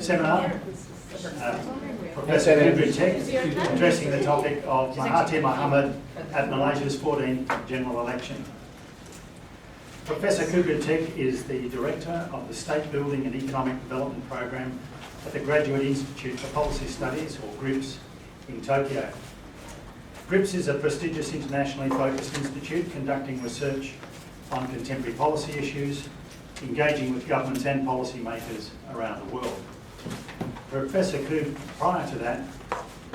seminar, Professor Khoo Teik, addressing the topic of Mahathir Mohamad at Malaysia's 14th general election. Professor Khoo Teik is the Director of the State Building and Economic Development Program at the Graduate Institute for Policy Studies, or GRIPS, in Tokyo. GRIPS is a prestigious internationally focused institute conducting research on contemporary policy issues, engaging with governments and policymakers around the world. Professor Khoo, prior to that,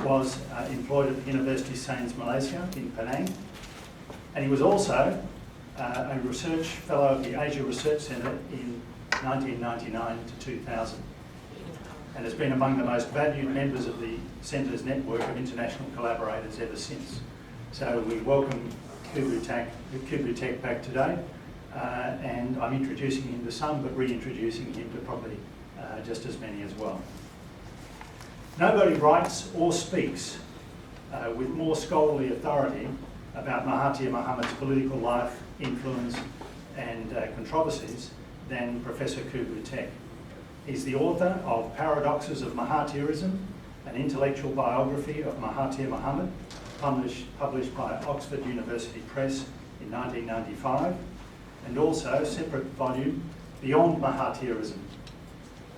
was employed at the University Sains Malaysia in Penang, and he was also a research fellow of the Asia Research Centre in 1999 to 2000, and has been among the most valued members of the Centre's network of international collaborators ever since. So we welcome Khoo Teik back today, and I'm introducing him to some, but reintroducing him to probably just as many as well. Nobody writes or speaks with more scholarly authority about Mahathir Mohamad's political life, influence and controversies than Professor Khoo Teik. He's the author of Paradoxes of Mahathirism, an intellectual biography of Mahathir Mohamad, published by Oxford University Press in 1995, and also a separate volume, Beyond Mahathirism,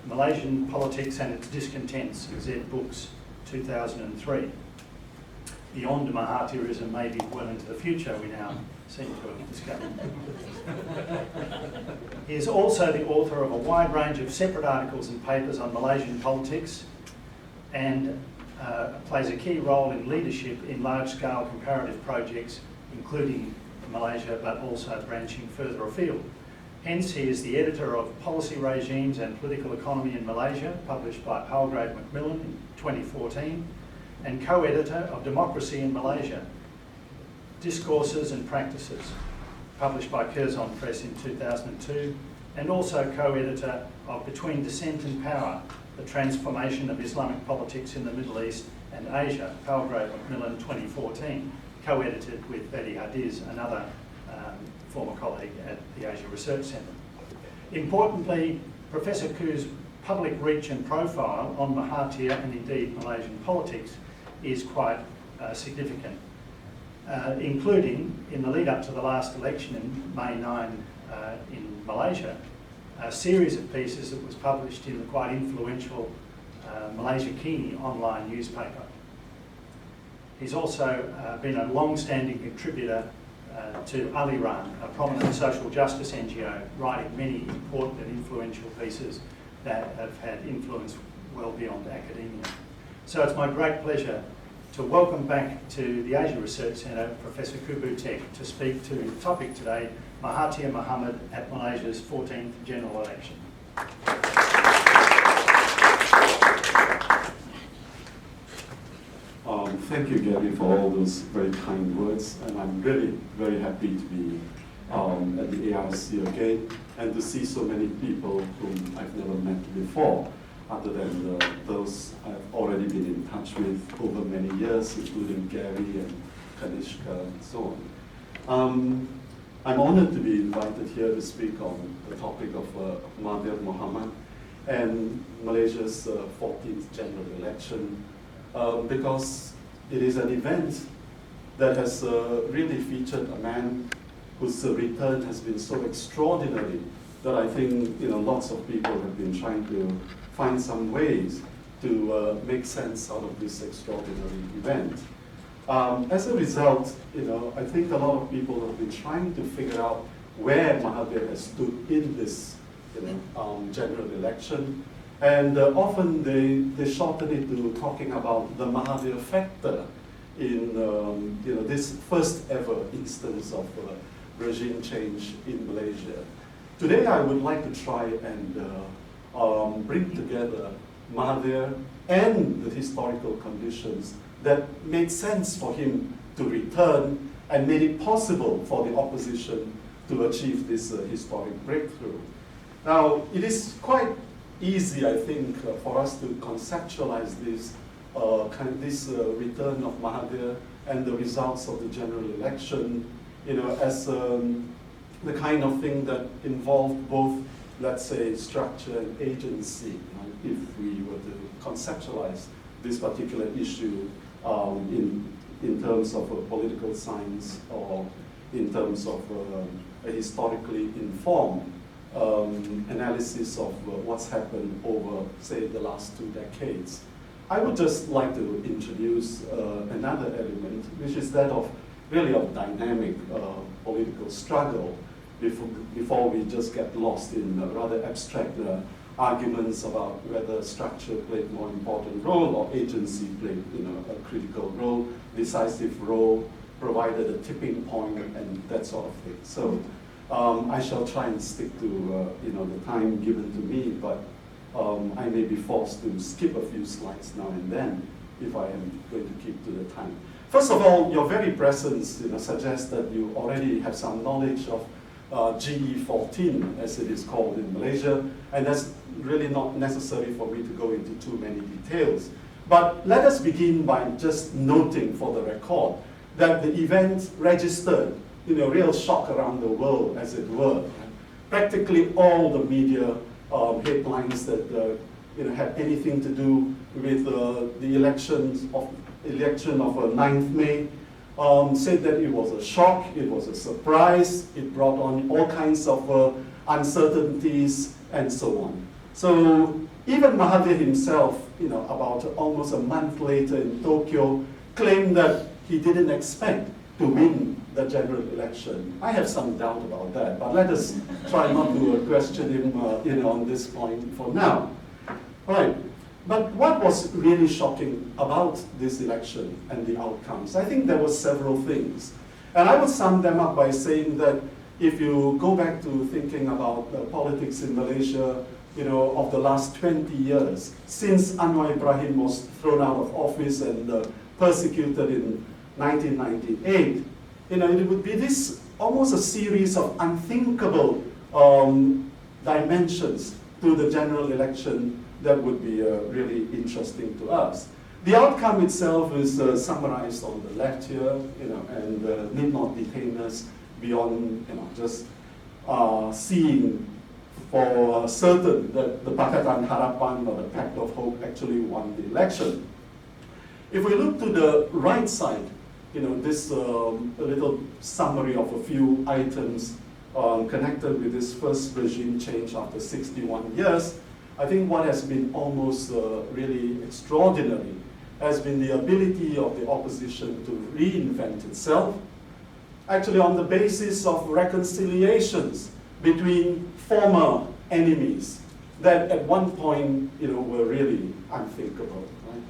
Malaysian Politics and Its Discontents, Z Books, 2003. Beyond Mahathirism may be well into the future, we now seem to have discovered. He is also the author of a wide range of separate articles and papers on Malaysian politics, and plays a key role in leadership in large-scale comparative projects, including Malaysia, but also branching further afield. Hence, he is the editor of Policy Regimes and Political Economy in Malaysia, published by Palgrave Macmillan in 2014, and co-editor of Democracy in Malaysia, Discourses and Practices, published by Curzon Press in 2002, and also co-editor of Between Dissent and Power, The Transformation of Islamic Politics in the Middle East and Asia, Palgrave Macmillan 2014, co-edited with Betty Hadiz, another former colleague at the Asia Research Centre. Importantly, Professor Khoo's public reach and profile on Mahathir and indeed Malaysian politics is quite significant, including in the lead up to the last election in May 9 in Malaysia, a series of pieces that was published in the quite influential Malaysia Kini online newspaper. He's also been a long-standing contributor to Aliran, a prominent social justice NGO, writing many important and influential pieces that have had influence well beyond academia. So it's my great pleasure to welcome back to the Asia Research Centre Professor Khoo Teik to speak to the topic today, Mahathir Mohamad at Malaysia's 14th general election. Thank you, Gary, for all those very kind words, and I'm really very happy to be at the ARC again and to see so many people whom I've never met before, other than those I've already been in touch with over many years, including Gary and Kanishka and so on. I'm honored to be invited here to speak on the topic of Mahathir Mohamad and Malaysia's 14th general election, because it is an event that has really featured a man whose return has been so extraordinary that I think lots of people have been trying to find some ways to make sense out of this extraordinary event. As a result, I think a lot of people have been trying to figure out where Mahathir has stood in this general election. And often they shorten it to talking about the Mahathir factor in this first ever instance of regime change in Malaysia. Today I would like to try and bring together Mahathir and the historical conditions that made sense for him to return and made it possible for the opposition to achieve this historic breakthrough. Now, it is quite easy, I think, for us to conceptualize this return of Mahathir and the results of the general election, as the kind of thing that involved both, let's say, structure and agency, if we were were to conceptualize this particular issue in terms of political science or in terms of a historically informed analysis of what's happened over, say, the last 2 decades. I would just like to introduce another element, which is that of really of dynamic political struggle before we just get lost in rather abstract arguments about whether structure played more important role or agency played a critical role, decisive role, provided a tipping point and that sort of thing. So I shall try and stick to the time given to me, but I may be forced to skip a few slides now and then if I am going to keep to the time. First of all, your very presence suggests that you already have some knowledge of GE14, as it is called in Malaysia, and that's really not necessary for me to go into too many details. But let us begin by just noting for the record that the event registered real shock around the world, as it were. Practically all the media headlines that had anything to do with the election of 9th May said that it was a shock, it was a surprise, it brought on all kinds of uncertainties and so on. So even Mahathir himself, about almost a month later in Tokyo, claimed that he didn't expect to win the general election. I have some doubt about that, but let us try not to question him on this point for now. All right. But what was really shocking about this election and the outcomes? I think there were several things. And I would sum them up by saying that if you go back to thinking about politics in Malaysia, of the last 20 years, since Anwar Ibrahim was thrown out of office and persecuted in 1998, it would be this almost a series of unthinkable dimensions to the general election that would be really interesting to us. The outcome itself is summarized on the left here, and need not detain us beyond just seeing for certain that the Pakatan Harapan or the Pact of Hope actually won the election. If we look to the right side, this a little summary of a few items connected with this first regime change after 61 years, I think what has been almost really extraordinary has been the ability of the opposition to reinvent itself, actually on the basis of reconciliations between former enemies that at one point were really unthinkable. Right?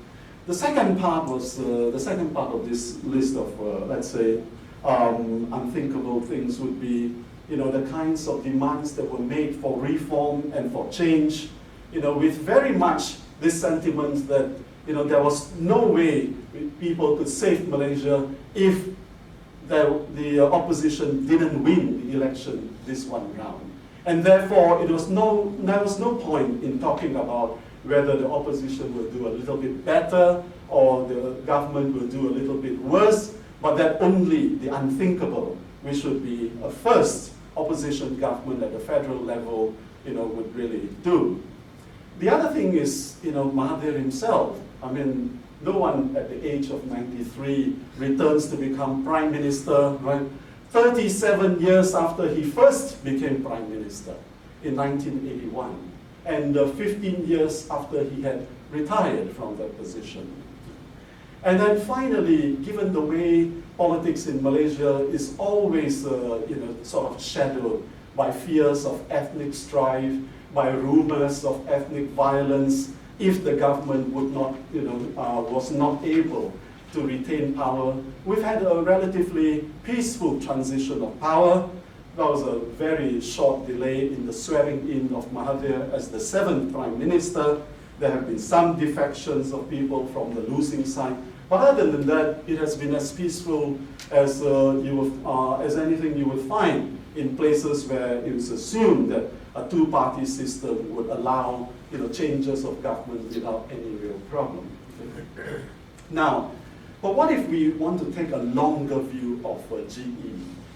The second part was the second part of this list of let's say unthinkable things would be the kinds of demands that were made for reform and for change, with very much this sentiment that there was no way people could save Malaysia if the opposition didn't win the election this one round. And therefore, there was no point in talking about whether the opposition will do a little bit better or the government will do a little bit worse, but that only the unthinkable, which would be a first opposition government at the federal level, would really do. The other thing is, Mahathir himself. I mean, no one at the age of 93 returns to become prime minister, right? 37 years after he first became prime minister in 1981, and 15 years after he had retired from that position. And then finally, given the way politics in Malaysia is always sort of shadowed by fears of ethnic strife, by rumors of ethnic violence, if the government would not, was not able to retain power. We've had a relatively peaceful transition of power. There was a very short delay in the swearing in of Mahathir as the 7th Prime Minister. There have been some defections of people from the losing side. But other than that, it has been as peaceful as, as anything you would find in places where it was assumed that a two-party system would allow changes of government without any real problem. Now, but what if we want to take a longer view of GE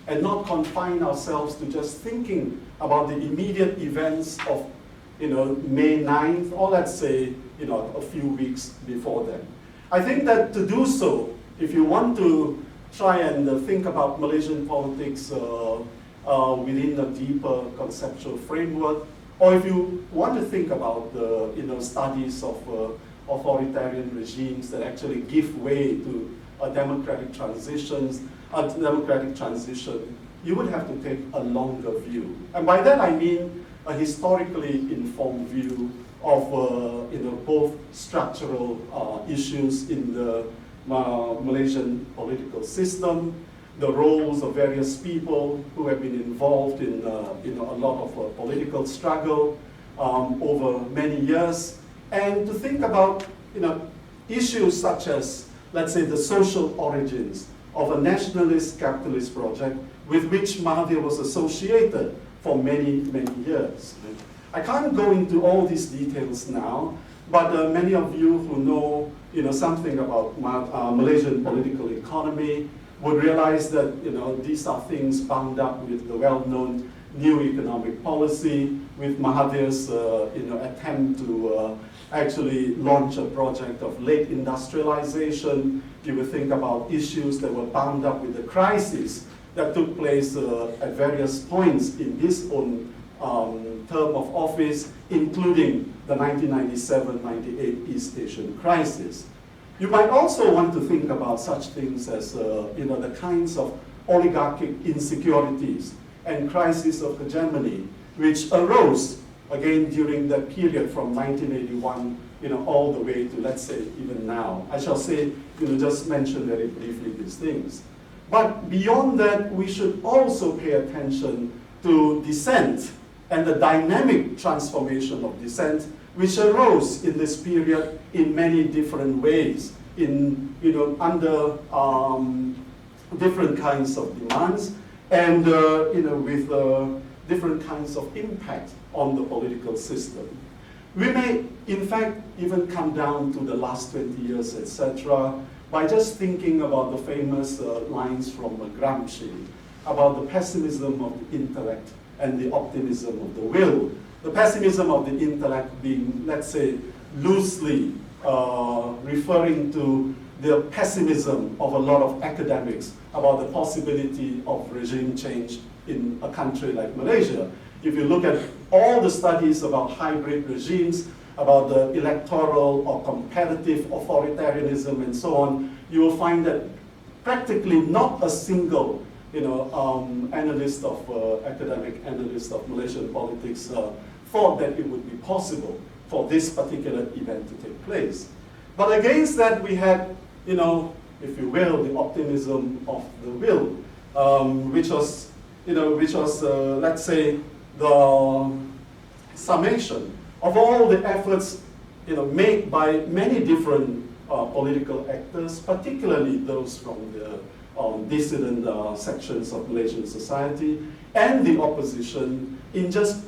and not confine ourselves to just thinking about the immediate events of May 9th, or let's say, a few weeks before then. I think that to do so, if you want to try and think about Malaysian politics within a deeper conceptual framework, or if you want to think about the studies of authoritarian regimes that actually give way to a democratic transition, you would have to take a longer view. And by that I mean a historically informed view of both structural issues in the Malaysian political system, the roles of various people who have been involved in a lot of political struggle over many years, and to think about issues such as, let's say, the social origins of a nationalist capitalist project with which Mahathir was associated for many, many years. I can't go into all these details now, but many of you who know something about Malaysian political economy would realize that these are things bound up with the well-known new economic policy, with Mahathir's attempt to actually launch a project of late industrialization. You would think about issues that were bound up with the crisis that took place at various points in his own term of office, including the 1997-98 East Asian crisis. You might also want to think about such things as the kinds of oligarchic insecurities and crisis of hegemony which arose again during that period from 1981 all the way to, let's say, even now. I shall say, just mention very briefly these things. But beyond that, we should also pay attention to dissent and the dynamic transformation of dissent which arose in this period in many different ways, under different kinds of demands, and with different kinds of impact on the political system. We may, in fact, even come down to the last 20 years, etc., by just thinking about the famous lines from Gramsci about the pessimism of the intellect and the optimism of the will. The pessimism of the intellect being, let's say, loosely referring to the pessimism of a lot of academics about the possibility of regime change in a country like Malaysia. If you look at all the studies about hybrid regimes, about the electoral or competitive authoritarianism and so on, you will find that practically not a single academic analyst of Malaysian politics thought that it would be possible for this particular event to take place. But against that we had, if you will, the optimism of the will, which was, let's say, the summation of all the efforts made by many different political actors, particularly those from the dissident sections of Malaysian society and the opposition, in just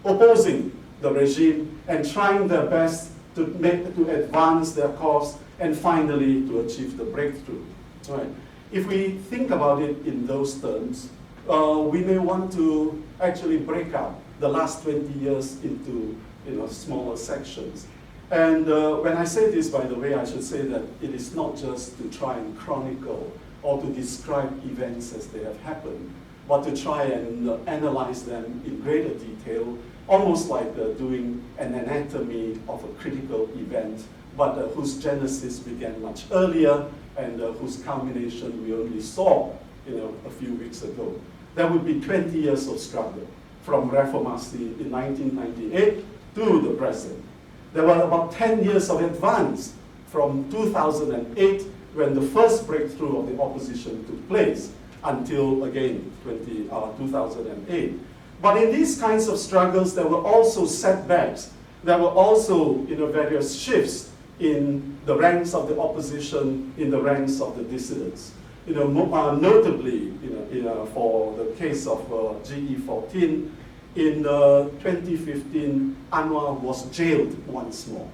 opposing the regime and trying their best to advance their cause and finally to achieve the breakthrough. Right. If we think about it in those terms, we may want to actually break up the last 20 years into smaller sections. And when I say this, by the way, I should say that it is not just to try and chronicle or to describe events as they have happened, but to try and analyze them in greater detail, almost like doing an anatomy of a critical event, but whose genesis began much earlier and whose culmination we only saw a few weeks ago. There would be 20 years of struggle from Reformasi in 1998 to the present. There were about 10 years of advance from 2008, when the first breakthrough of the opposition took place, until, again, 2008. But in these kinds of struggles, there were also setbacks. There were also various shifts in the ranks of the opposition, in the ranks of the dissidents. Notably, for the case of GE14, in 2015, Anwar was jailed once more.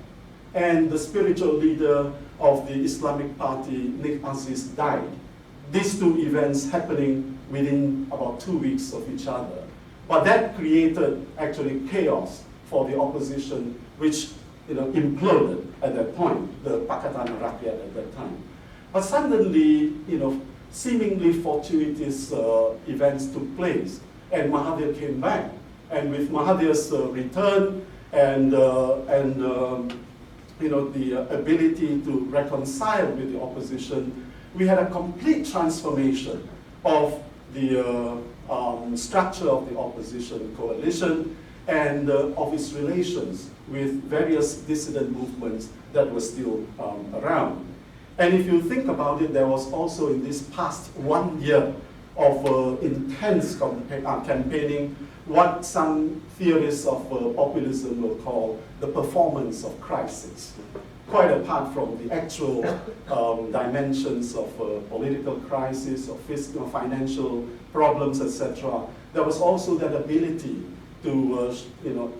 And the spiritual leader of the Islamic Party, Nik Aziz, died. These two events happening within about 2 weeks of each other. But that created actually chaos for the opposition, which imploded at that point, the Pakatan Harapan at that time. But suddenly, seemingly fortuitous events took place, and Mahathir came back. And with Mahathir's return and the ability to reconcile with the opposition, we had a complete transformation of the structure of the opposition coalition and of its relations with various dissident movements that were still around. And if you think about it, there was also in this past 1 year of intense campaigning, what some theorists of populism will call the performance of crisis. Quite apart from the actual dimensions of political crisis, of fiscal, financial problems, etc., there was also that ability to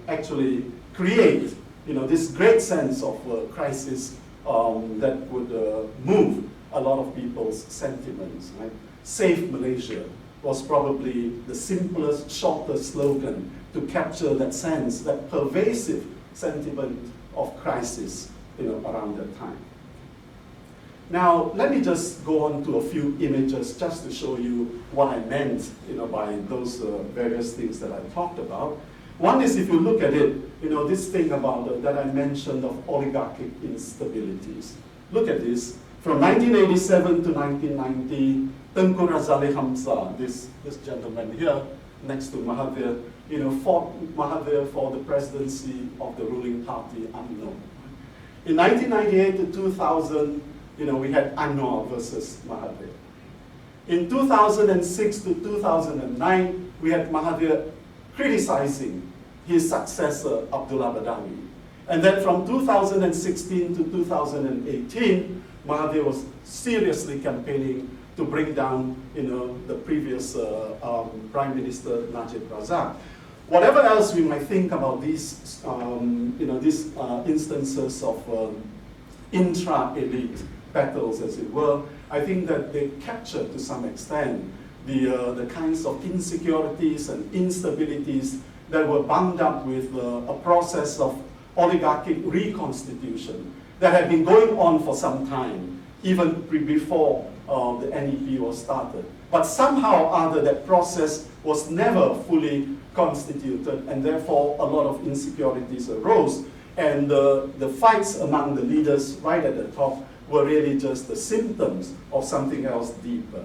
actually create this great sense of crisis that would move a lot of people's sentiments. Right? Save Malaysia was probably the simplest, shortest slogan to capture that sense, that pervasive sentiment of crisis around that time. Now, let me just go on to a few images just to show you what I meant by those various things that I talked about. One is, if you look at it, this thing about that I mentioned of oligarchic instabilities. Look at this. From 1987 to 1990, Tengku Razaleigh Hamzah, this gentleman here, next to Mahathir, fought Mahathir for the presidency of the ruling party, UMNO. In 1998 to 2000, we had Anwar versus Mahathir. In 2006 to 2009, we had Mahathir criticizing his successor, Abdullah Badawi. And then from 2016 to 2018, Mahathir was seriously campaigning to bring down the previous Prime Minister, Najib Razak. Whatever else we might think about these, these instances of intra-elite battles, as it were, I think that they capture to some extent the kinds of insecurities and instabilities that were bound up with a process of oligarchic reconstitution that had been going on for some time, even before the NEP was started. But somehow or other, that process was never fully constituted, and therefore a lot of insecurities arose. And the fights among the leaders right at the top were really just the symptoms of something else deeper.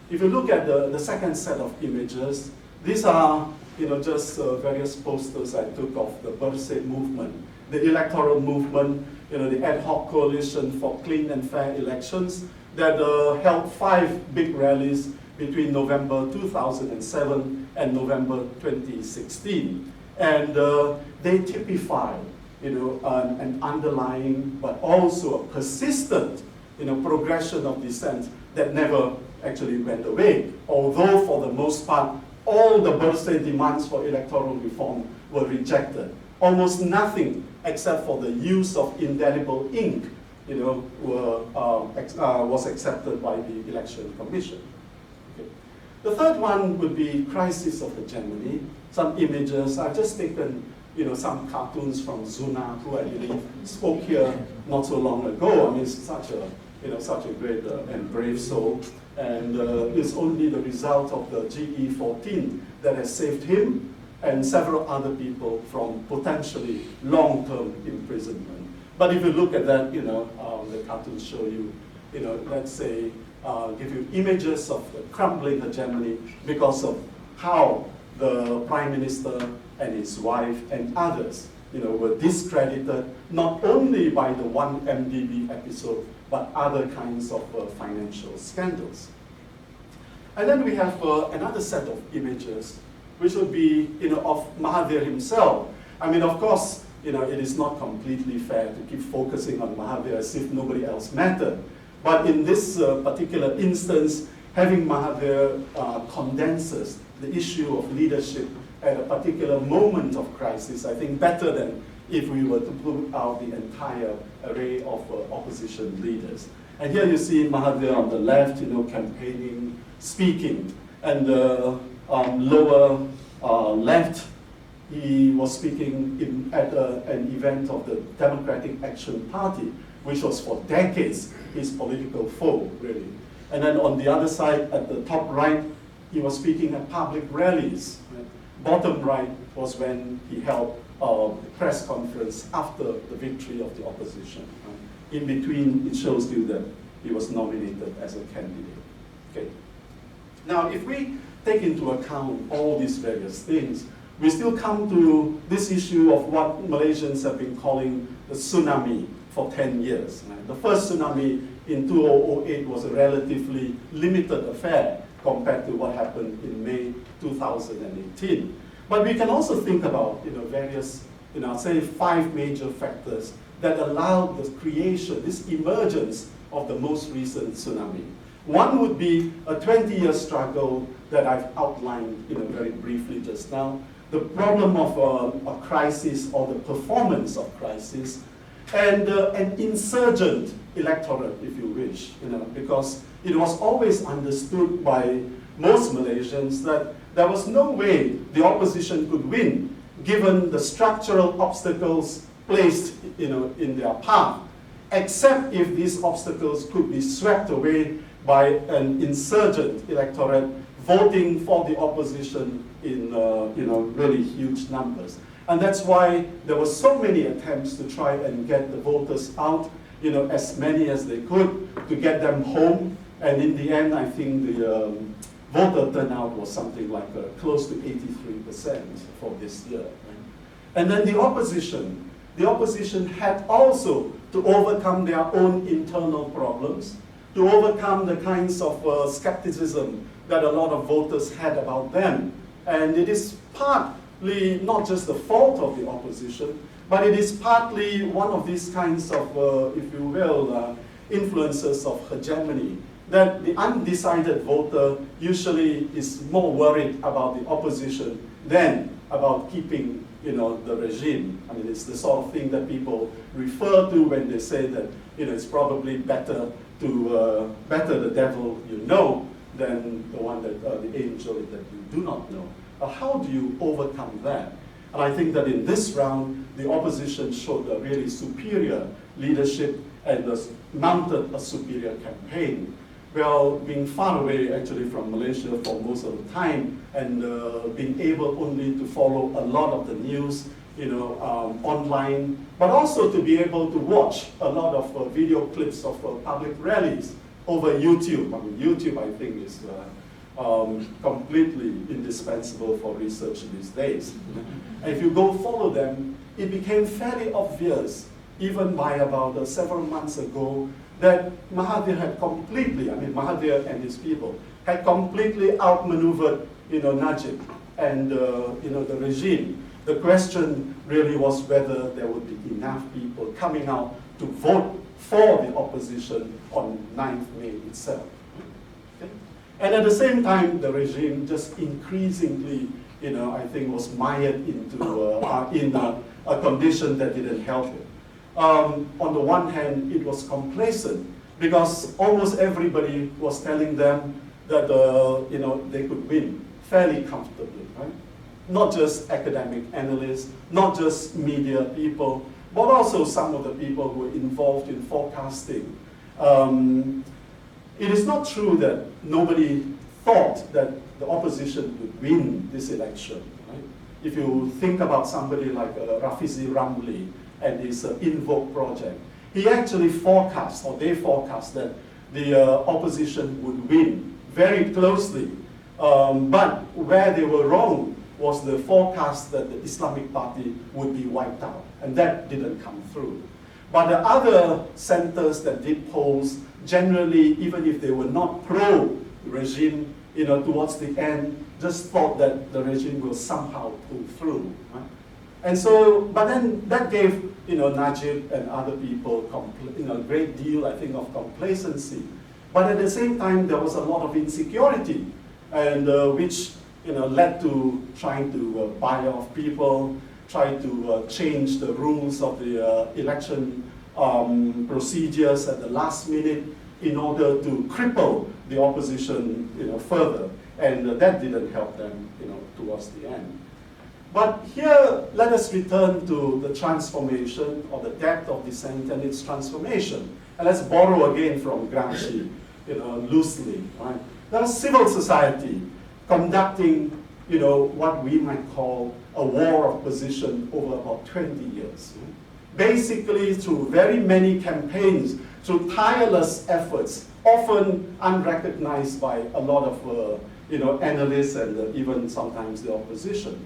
If you look at the second set of images, these are just various posters I took of the Bersih movement, the electoral movement, the ad hoc coalition for clean and fair elections that held 5 big rallies between November 2007 and November 2016. And they typify an underlying but also a persistent progression of dissent that never actually went away. Although for the most part, all the birthday demands for electoral reform were rejected. Almost nothing except for the use of indelible ink was accepted by the Election Commission. Okay. The third one would be crisis of hegemony. Some images. I've just taken some cartoons from Zuna, who I believe spoke here not so long ago. I mean, it's such a great and brave soul, and it's only the result of the GE14 that has saved him and several other people from potentially long-term imprisonment. But if you look at that, the cartoons show you, let's say, give you images of the crumbling hegemony because of how the Prime Minister and his wife and others, were discredited not only by the 1MDB episode, but other kinds of financial scandals. And then we have another set of images, which would be, of Mahathir himself. I mean, of course, it is not completely fair to keep focusing on Mahathir as if nobody else mattered. But in this particular instance, having Mahathir condenses the issue of leadership at a particular moment of crisis, I think better than if we were to put out the entire array of opposition leaders. And here you see Mahathir on the left, campaigning, speaking. And lower left, he was speaking at an event of the Democratic Action Party, which was for decades his political foe, really. And then on the other side, at the top right, he was speaking at public rallies. Right? Bottom right was when he held a press conference after the victory of the opposition. Right? In between, it shows you that he was nominated as a candidate. Okay. Now, if we take into account all these various things, we still come to this issue of what Malaysians have been calling the tsunami for 10 years. Right? The first tsunami in 2008 was a relatively limited affair compared to what happened in May 2018. But we can also think about various, say 5 major factors that allowed the creation, this emergence of the most recent tsunami. One would be a 20-year struggle that I've outlined very briefly just now. The problem of a crisis or the performance of crisis, and an insurgent electorate, if you wish, because it was always understood by most Malaysians that there was no way the opposition could win given the structural obstacles placed in their path, except if these obstacles could be swept away by an insurgent electorate voting for the opposition in really huge numbers. And that's why there were so many attempts to try and get the voters out, as many as they could, to get them home. And in the end, I think the voter turnout was something like close to 83% for this year. Right? And then the opposition had also to overcome their own internal problems, to overcome the kinds of skepticism that a lot of voters had about them. And it is partly not just the fault of the opposition, but it is partly one of these kinds of, if you will, influences of hegemony, that the undecided voter usually is more worried about the opposition than about keeping the regime. I mean, it's the sort of thing that people refer to when they say that it's probably better to better the devil you know than the one that the angel that you do not know. How do you overcome that? And I think that in this round, the opposition showed a really superior leadership and mounted a superior campaign. Well, being far away actually from Malaysia for most of the time and being able only to follow a lot of the news online, but also to be able to watch a lot of video clips of public rallies over YouTube. I mean, YouTube, I think, is completely indispensable for research these days. And if you go follow them, it became fairly obvious, even by about several months ago, that Mahathir had completely, Mahathir and his people, had completely outmaneuvered, Najib and, the regime. The question really was whether there would be enough people coming out to vote for the opposition on 9th May itself. Okay? And at the same time, the regime just increasingly, I think was mired into in a condition that didn't help it. On the one hand, it was complacent because almost everybody was telling them that they could win fairly comfortably, right? Not just academic analysts, not just media people, but also some of the people who were involved in forecasting. It is not true that nobody thought that the opposition would win this election, right? If you think about somebody like Rafizi Ramli and his Invoke project, he actually forecast, or they forecast, that the opposition would win very closely. But where they were wrong was the forecast that the Islamic Party would be wiped out, and that didn't come through. But the other centers that did polls, generally, even if they were not pro-regime, towards the end, just thought that the regime will somehow pull through. Right? And so, but then that gave Najib and other people a great deal, I think, of complacency. But at the same time, there was a lot of insecurity, and which led to trying to buy off people, try to change the rules of the election procedures at the last minute in order to cripple the opposition further. and that didn't help them, towards the end. But here, let us return to the transformation or the depth of dissent and its transformation. And let's borrow again from Gramsci, loosely. Right? There's civil society conducting, what we might call a war of position over about 20 years. Basically, through very many campaigns, through tireless efforts, often unrecognized by a lot of analysts and even sometimes the opposition.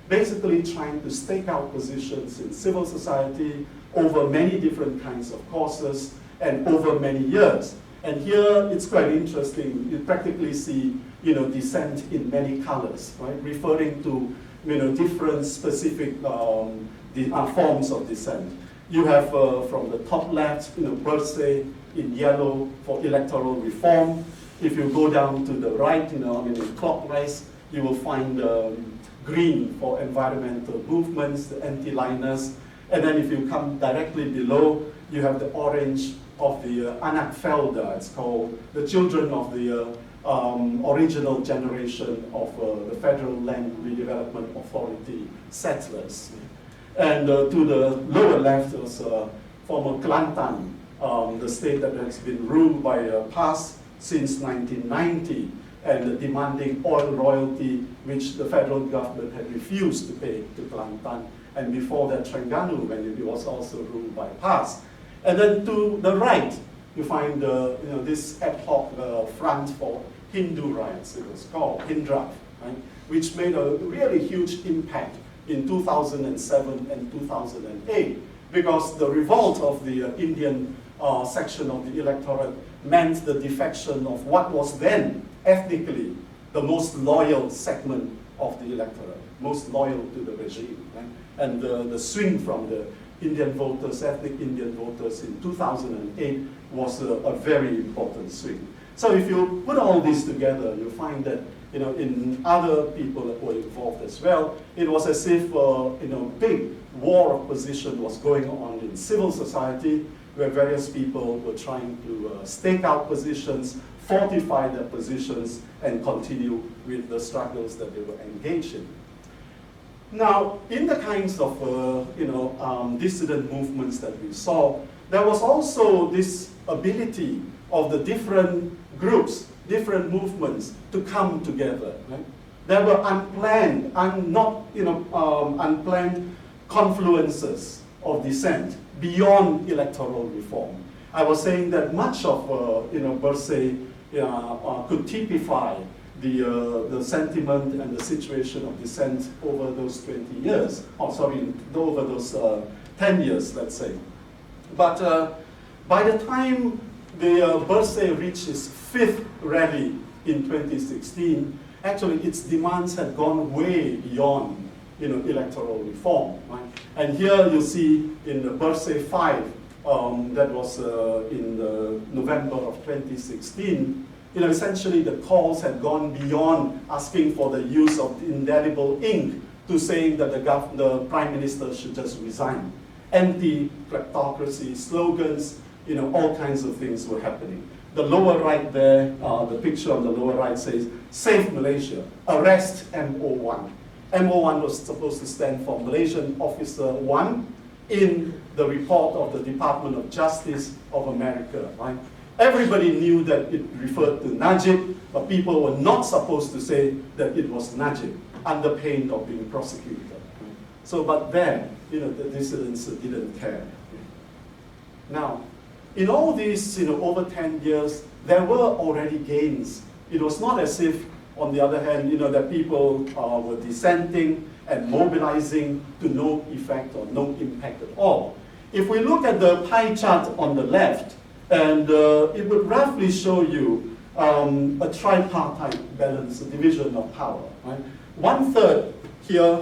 Basically trying to stake out positions in civil society over many different kinds of causes and over many years. And here it's quite interesting. You practically see, dissent in many colors, right? Referring to, different specific forms of dissent. You have from the top left, Bursay in yellow for electoral reform. If you go down to the right, in clockwise, you will find green for environmental movements, the anti-liners. And then if you come directly below, you have the orange of the Anakfelder, it's called the children of the original generation of the Federal Land Redevelopment Authority settlers. And to the lower left was former Kelantan, the state that has been ruled by a PAS since 1990, and demanding oil royalty, which the federal government had refused to pay to Kelantan. And before that, Terengganu, when it was also ruled by PAS. And then to the right, you find this ad hoc front for Hindu rights, it was called Hindraf, right? Which made a really huge impact in 2007 and 2008, because the revolt of the Indian section of the electorate meant the defection of what was then ethnically the most loyal segment of the electorate, most loyal to the regime. Right? And the swing from the Indian voters, ethnic Indian voters in 2008 was a very important swing. So if you put all this together, you find that in other people that were involved as well, it was as if big war of position was going on in civil society, where various people were trying to stake out positions, fortify their positions, and continue with the struggles that they were engaged in. Now, in the kinds of dissident movements that we saw, there was also this ability of the different groups, different movements to come together. Right? There were unplanned, unplanned confluences of dissent beyond electoral reform. I was saying that much of Bursay could typify the sentiment and the situation of dissent over those 20 years, over those 10 years, let's say. But by the time the Bursay reached its 5th rally in 2016, actually its demands had gone way beyond electoral reform. Right? And here you see in the Bursay 5, that was in November of 2016, essentially the calls had gone beyond asking for the use of indelible ink to saying that the Prime Minister should just resign. Anti-kleptocracy slogans, all kinds of things were happening. The lower right there, the picture on the lower right says, "Save Malaysia, arrest MO1." MO1 was supposed to stand for Malaysian Officer 1 in the report of the Department of Justice of America, right? Everybody knew that it referred to Najib, but people were not supposed to say that it was Najib, under pain of being prosecuted. Right? So, but then, the dissidents didn't care. Now, in all these, over 10 years, there were already gains. It was not as if, on the other hand, that people were dissenting and mobilizing to no effect or no impact at all. If we look at the pie chart on the left, and it would roughly show you a tripartite balance, a division of power. Right? One third here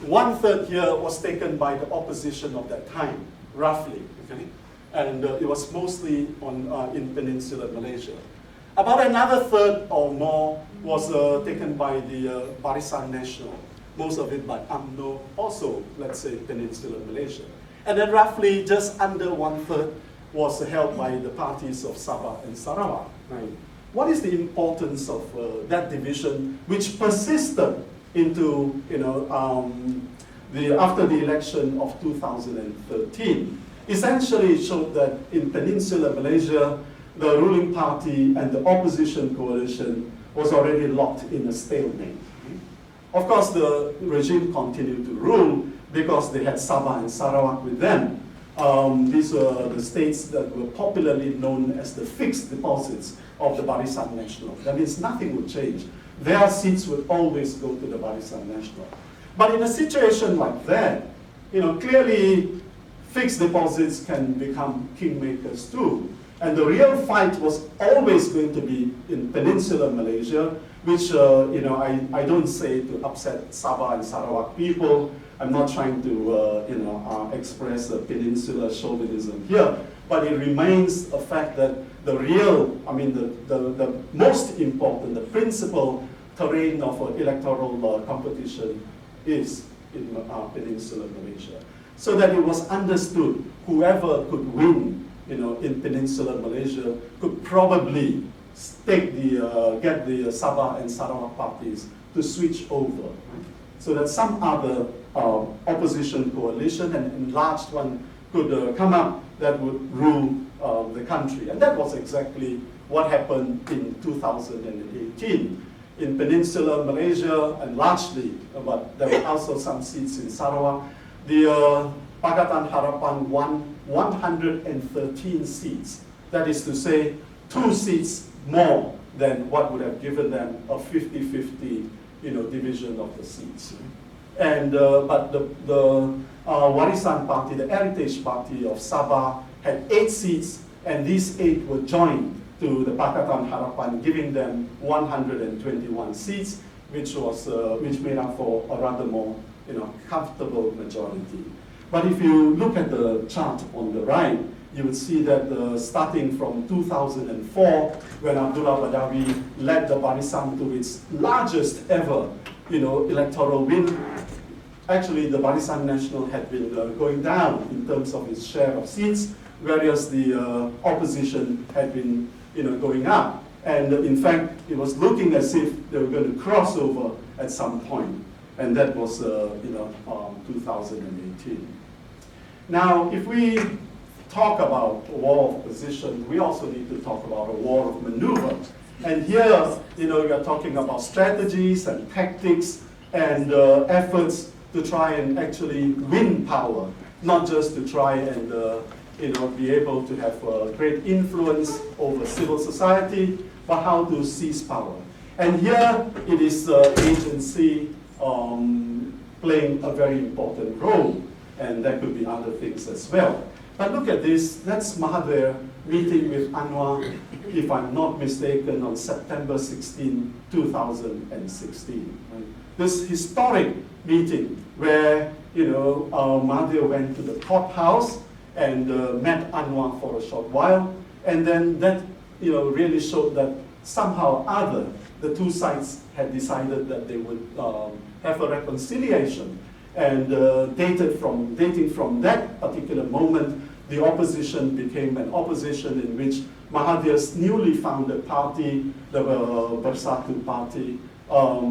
was taken by the opposition of that time, roughly. Okay? And it was mostly in Peninsular Malaysia. About another third or more was taken by the Barisan Nasional, most of it by UMNO, also, let's say, Peninsular Malaysia. And then roughly just under 1/3 was held by the parties of Sabah and Sarawak. Right? what is the importance of that division, which persisted into, after the election of 2013? Essentially, it showed that in Peninsular Malaysia, the ruling party and the opposition coalition was already locked in a stalemate. Of course, the regime continued to rule because they had Sabah and Sarawak with them. These were the states that were popularly known as the fixed deposits of the Barisan Nasional. That means nothing would change. Their seats would always go to the Barisan Nasional. But in a situation like that, clearly fixed deposits can become kingmakers too. And the real fight was always going to be in Peninsular Malaysia, which I don't say to upset Sabah and Sarawak people. I'm not trying to express a peninsular chauvinism here, but it remains a fact that the real, the most important, the principal terrain of electoral competition is in Peninsular Malaysia. So that it was understood whoever could win in Peninsular Malaysia could probably get the Sabah and Sarawak parties to switch over, right? So that some other opposition coalition, an enlarged one, could come up that would rule the country. And that was exactly what happened in 2018. In Peninsular Malaysia, and largely, but there were also some seats in Sarawak, the Pakatan Harapan won 113 seats. That is to say, 2 seats more than what would have given them a 50-50 division of the seats. And but the Warisan Party, the Heritage Party of Sabah, had 8 seats, and these 8 were joined to the Pakatan Harapan, giving them 121 seats, which made up for a rather more comfortable majority. But if you look at the chart on the right, you would see that starting from 2004, when Abdullah Badawi led the Barisan to its largest ever electoral win, actually the Barisan Nasional had been going down in terms of its share of seats, whereas the opposition had been going up. And in fact, it was looking as if they were going to cross over at some point. And that was 2018. Now, if we talk about a war of position, we also need to talk about a war of maneuver. And here, you're talking about strategies and tactics and efforts to try and actually win power, not just to try and be able to have great influence over civil society, but how to seize power. And here, it is agency playing a very important role, and there could be other things as well. But look at this, that's Mahathir meeting with Anwar, if I'm not mistaken, on September 16, 2016. Right? This historic meeting where Mahathir went to the courthouse and met Anwar for a short while, and then that really showed that somehow or other the two sides had decided that they would have a reconciliation. And dating from that particular moment, the opposition became an opposition in which Mahathir's newly founded party, the Bersatu Party,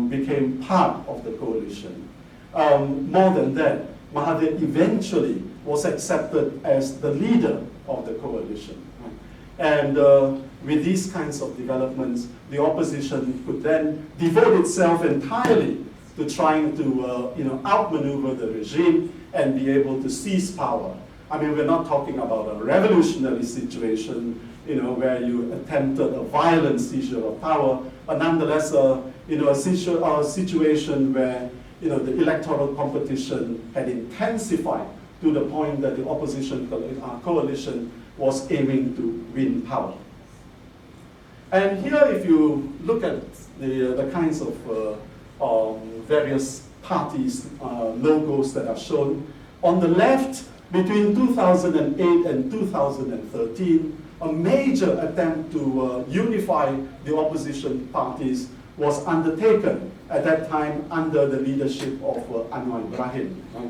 became part of the coalition. More than that, Mahathir eventually was accepted as the leader of the coalition. And with these kinds of developments, the opposition could then devote itself entirely to trying to outmaneuver the regime and be able to seize power. I mean, we're not talking about a revolutionary situation, where you attempted a violent seizure of power, but nonetheless, a situation where the electoral competition had intensified to the point that the opposition coalition was aiming to win power. And here, if you look at the kinds of various parties' logos that are shown, on the left, between 2008 and 2013, a major attempt to unify the opposition parties was undertaken at that time under the leadership of Anwar Ibrahim. Right?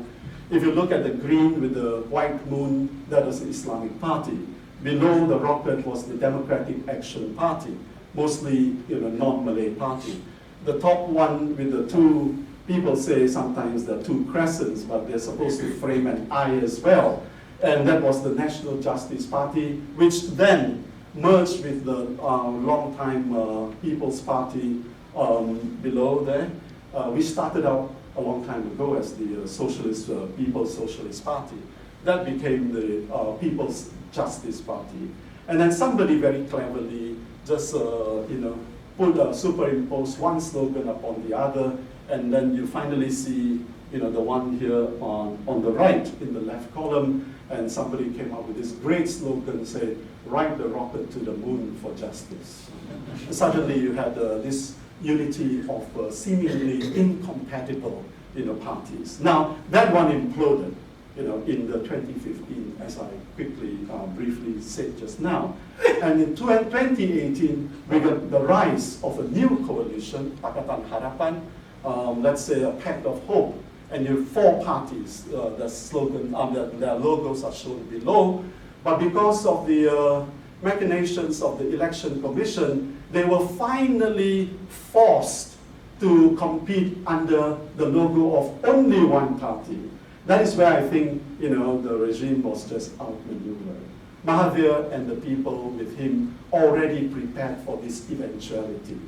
If you look at the green with the white moon, that was the Islamic Party. Below the rocket was the Democratic Action Party. mostly non-Malay party. The top one with the two, people say sometimes there are two crescents, but they're supposed to frame an eye as well. And that was the National Justice Party, which then merged with the long-time People's Party below there. We started out a long time ago as the People's Socialist Party. That became the People's Justice Party. And then somebody very cleverly just superimpose one slogan upon the other, and then you finally see the one here on the right in the left column, and somebody came up with this great slogan, say, "Ride the rocket to the moon for justice." Suddenly you had this unity of seemingly incompatible parties. Now, that one imploded in the 2015, as I quickly, briefly said just now. And in 2018, we got the rise of a new coalition, Pakatan Harapan, let's say a Pact of Hope, and you have 4 parties. The slogan, their logos are shown below, but because of the machinations of the Election Commission, they were finally forced to compete under the logo of only one party. That is where I think the regime was just outmaneuvered. Mahathir and the people with him already prepared for this eventuality.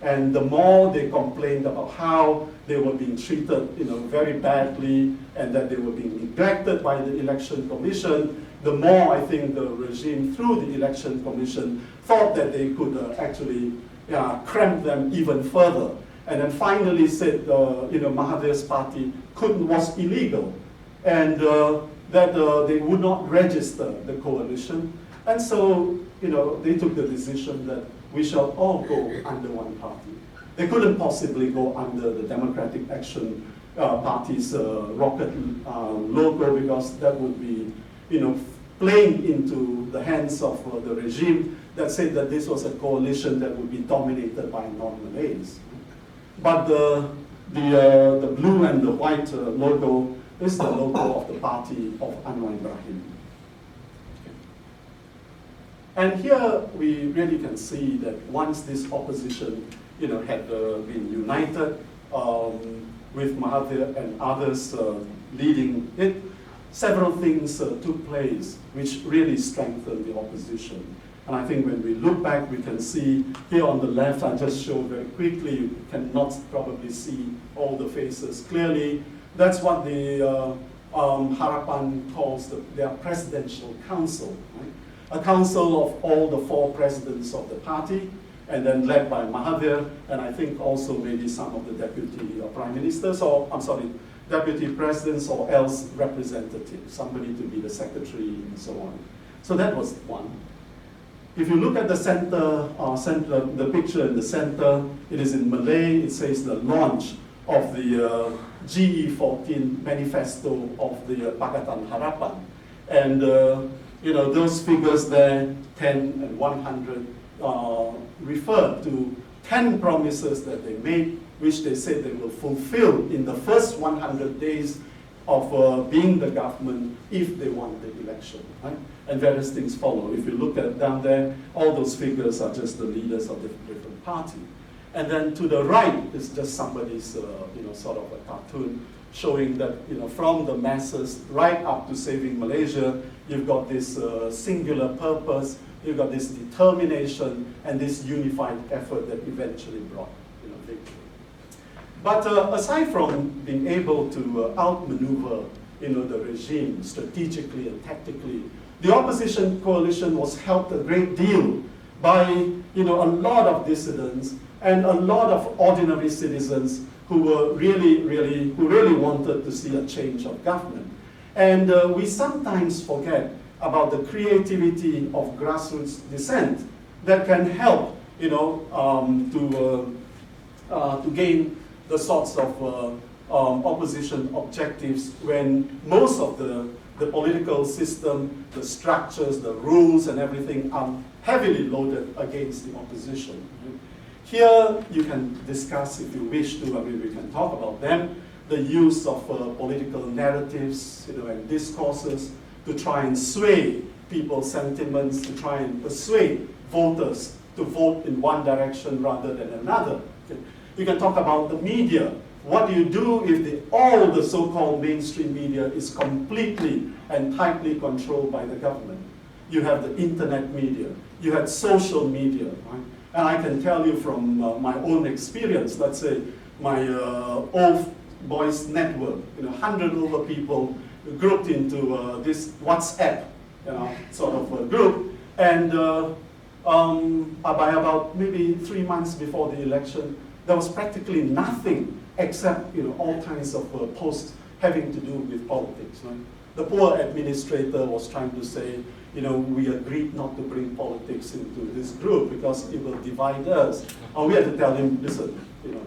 And the more they complained about how they were being treated very badly and that they were being neglected by the Election Commission, the more I think the regime, through the Election Commission, thought that they could actually cramp them even further. And then finally said, Mahathir's party was illegal, and that they would not register the coalition. And so, they took the decision that we shall all go under one party. They couldn't possibly go under the Democratic Action Party's rocket logo, because that would be, playing into the hands of the regime that said that this was a coalition that would be dominated by non-Malays. But the blue and the white logo is the logo of the party of Anwar Ibrahim. And here we really can see that once this opposition had been united with Mahathir and others leading it, several things took place which really strengthened the opposition. And I think when we look back, we can see here on the left, I just showed very quickly, you cannot probably see all the faces clearly. That's what the Harapan calls their presidential council, right? A council of all the 4 presidents of the party, and then led by Mahathir, and I think also maybe some of the deputy prime ministers, deputy presidents, or else representatives, somebody to be the secretary and so on. So that was one. If you look at the center, the picture in the center, it is in Malay. It says the launch of the GE14 manifesto of the Pakatan Harapan. And those figures there, 10 and 100, refer to 10 promises that they made, which they said they will fulfill in the first 100 days of being the government if they won the election, right? And various things follow. If you look at down there, all those figures are just the leaders of the different party. And then to the right is just somebody's, sort of a cartoon showing that, from the masses right up to saving Malaysia, you've got this singular purpose, you've got this determination, and this unified effort that eventually brought, victory. But aside from being able to outmaneuver, the regime strategically and tactically, the opposition coalition was helped a great deal by, a lot of dissidents and a lot of ordinary citizens who were who really wanted to see a change of government. And we sometimes forget about the creativity of grassroots dissent that can help, to gain the sorts of opposition objectives when most of the political system, the structures, the rules and everything are heavily loaded against the opposition. Here you can discuss, if you wish to, we can talk about them, the use of political narratives and discourses to try and sway people's sentiments, to try and persuade voters to vote in one direction rather than another. Okay. You can talk about the media. What do you do if all the so-called mainstream media is completely and tightly controlled by the government? You have the internet media, you have social media, right? And I can tell you from my own experience, let's say my old boys network, 100 over people grouped into this WhatsApp, sort of a group, and by about maybe 3 months before the election, there was practically nothing except all kinds of posts having to do with politics. Right? The poor administrator was trying to say, we agreed not to bring politics into this group because it will divide us. And we had to tell him, listen,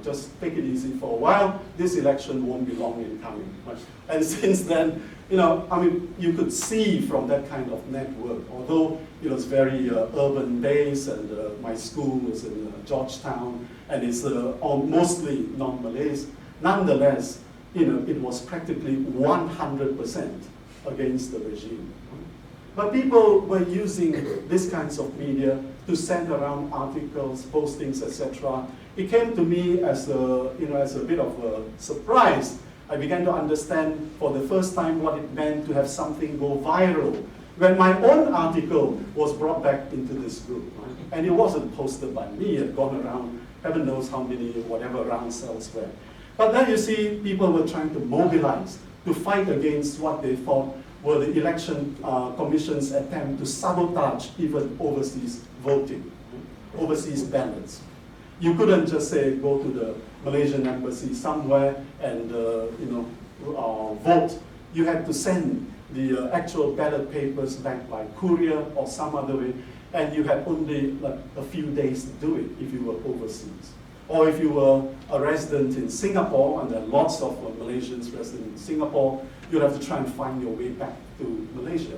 just take it easy for a while. This election won't be long in coming. Right? And since then, you could see from that kind of network, although it was very urban based, and my school was in Georgetown, and it's mostly non-Malays. Nonetheless, it was practically 100% against the regime. But people were using these kinds of media to send around articles, postings, etc. It came to me as a bit of a surprise. I began to understand for the first time what it meant to have something go viral. When my own article was brought back into this group, right? And it wasn't posted by me, it had gone around, heaven knows how many, whatever rounds elsewhere. But then you see people were trying to mobilize, to fight against what they thought were the election commission's attempt to sabotage even overseas voting, right? Overseas ballots. You couldn't just say, go to the Malaysian embassy somewhere and vote. You had to send the actual ballot papers back by courier or some other way, and you had only a few days to do it if you were overseas. Or if you were a resident in Singapore, and there are lots of Malaysians resident in Singapore, you'd have to try and find your way back to Malaysia.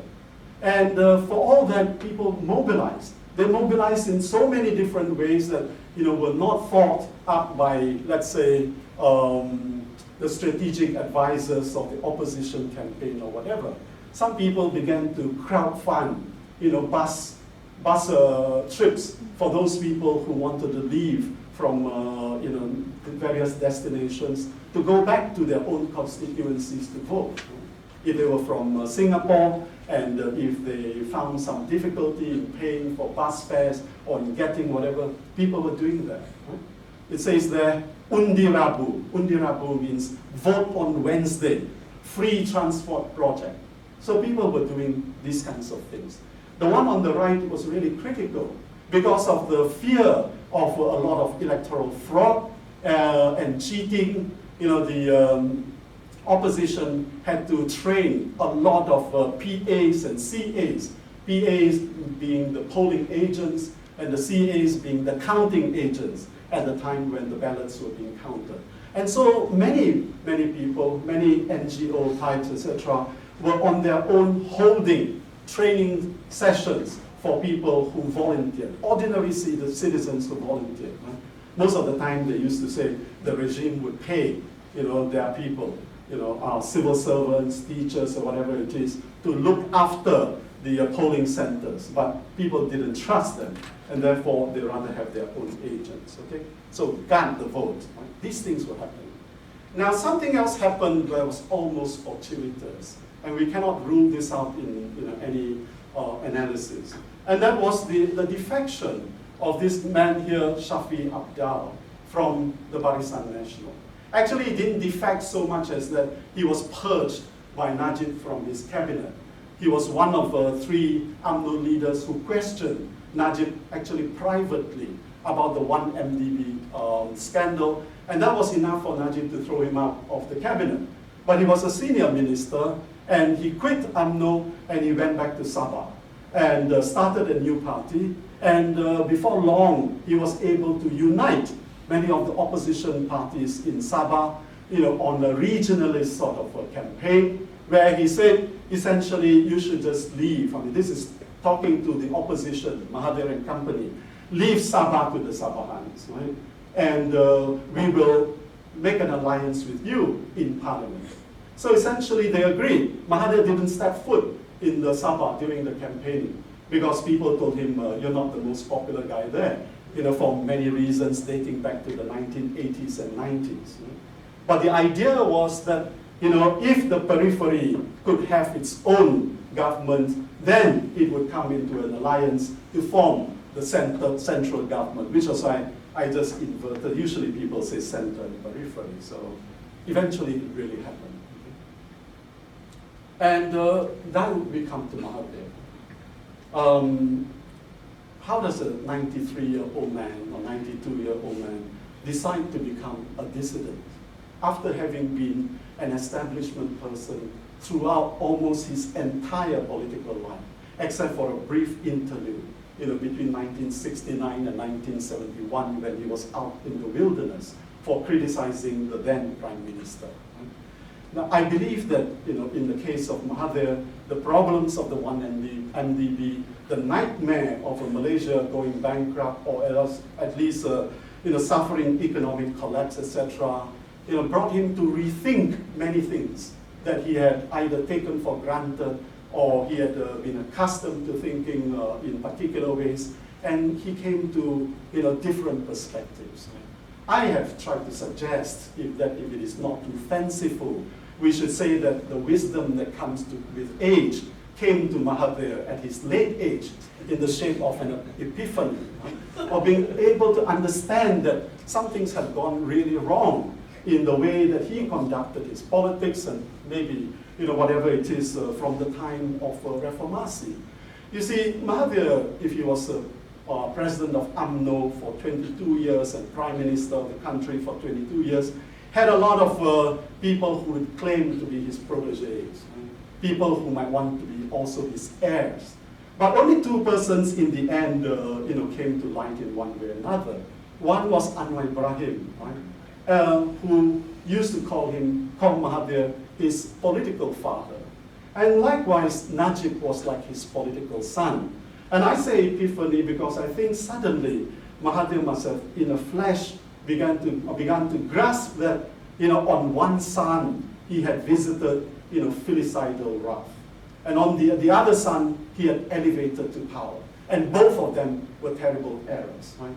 And for all that, people mobilized. They mobilized in so many different ways that were not thought up by, let's say, the strategic advisors of the opposition campaign or whatever. Some people began to crowdfund, bus trips for those people who wanted to leave from various destinations to go back to their own constituencies to vote. If they were from Singapore, and if they found some difficulty in paying for bus fares or in getting whatever, people were doing that. Right? It says there, Undi Rabu. Undi Rabu means vote on Wednesday, free transport project. So people were doing these kinds of things. The one on the right was really critical because of the fear of a lot of electoral fraud and cheating. The opposition had to train a lot of PAs and CAs. PAs being the polling agents and the CAs being the counting agents at the time when the ballots were being counted. And so many people, many NGO types, etc., were on their own holding training sessions for people who volunteered, ordinary citizens who volunteered. Right? Most of the time they used to say the regime would pay their people, civil servants, teachers, or whatever it is, to look after the polling centers. But people didn't trust them, and therefore they rather have their own agents. Okay? So guard the vote. Right? These things were happening. Now something else happened that was almost fortuitous, and we cannot rule this out in any analysis. And that was the defection of this man here, Shafi Abdal, from the Barisan Nasional. Actually, he didn't defect so much as that he was purged by Najib from his cabinet. He was one of 3 UMNO leaders who questioned Najib actually privately about the 1MDB scandal, and that was enough for Najib to throw him out of the cabinet. But he was a senior minister, and he quit UMNO and he went back to Sabah and started a new party. And before long, he was able to unite many of the opposition parties in Sabah, on a regionalist sort of a campaign, where he said, essentially, you should just leave. I mean, this is talking to the opposition, Mahathir and company. Leave Sabah to the Sabahans, right? And we will make an alliance with you in parliament. So essentially, they agreed. Mahathir didn't step foot in the Sabah during the campaigning. because people told him, you're not the most popular guy there, for many reasons dating back to the 1980s and 90s. But the idea was that, if the periphery could have its own government, then it would come into an alliance to form the central government, which is why I just inverted. Usually people say center and periphery, so eventually it really happened. And then we come to Mahathir. How does a 93-year-old man or 92-year-old man decide to become a dissident after having been an establishment person throughout almost his entire political life, except for a brief interlude, between 1969 and 1971 when he was out in the wilderness for criticizing the then Prime Minister. Now, I believe that, in the case of Mahathir, the problems of the one MDB, the nightmare of Malaysia going bankrupt or else at least, suffering economic collapse, etc., brought him to rethink many things that he had either taken for granted or he had been accustomed to thinking in particular ways, and he came to, different perspectives. I have tried to suggest if it is not too fanciful, we should say that the wisdom that comes with age came to Mahathir at his late age in the shape of an epiphany, or being able to understand that some things had gone really wrong in the way that he conducted his politics and maybe, whatever it is from the time of Reformasi. You see, Mahathir, if he was president of UMNO for 22 years and prime minister of the country for 22 years, had a lot of people who would claim to be his proteges, people who might want to be also his heirs. But only two persons in the end, came to light in one way or another. One was Anwar Ibrahim, who used to call Mahathir his political father. And likewise, Najib was like his political son. And I say epiphany because I think suddenly Mahathir must have, in a flash, began to grasp that, on one son he had visited, filicidal wrath. And on the other son, he had elevated to power. And both of them were terrible errors, right?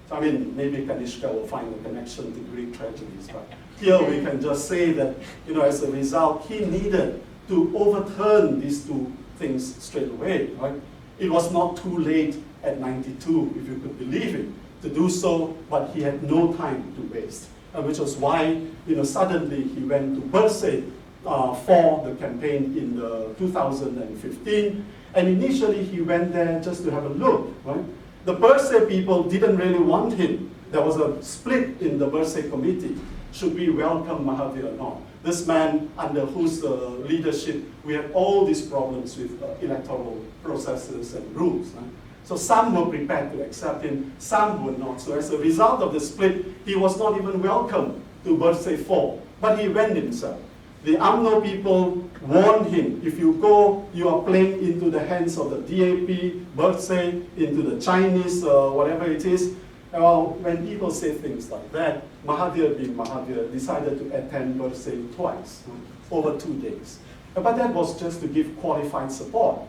So, I mean, maybe Kanishka will find a connection to Greek tragedies, but here we can just say that, as a result, he needed to overturn these two things straight away, right? It was not too late at 92, if you could believe it, to do so, but he had no time to waste, which was why, suddenly he went to Bersih for the campaign in 2015, and initially he went there just to have a look, right? The Bersih people didn't really want him. There was a split in the Bersih committee. Should we welcome Mahathir or not? This man, under whose leadership we had all these problems with electoral processes and rules. Right? So some were prepared to accept him, some were not. So as a result of the split, he was not even welcome to Bersih 4, but he went himself. The UMNO people warned him, if you go, you are playing into the hands of the DAP, Bersih, into the Chinese, whatever it is. Well, when people say things like that, Mahathir being Mahathir decided to attend Bersih twice, over 2 days. But that was just to give qualified support.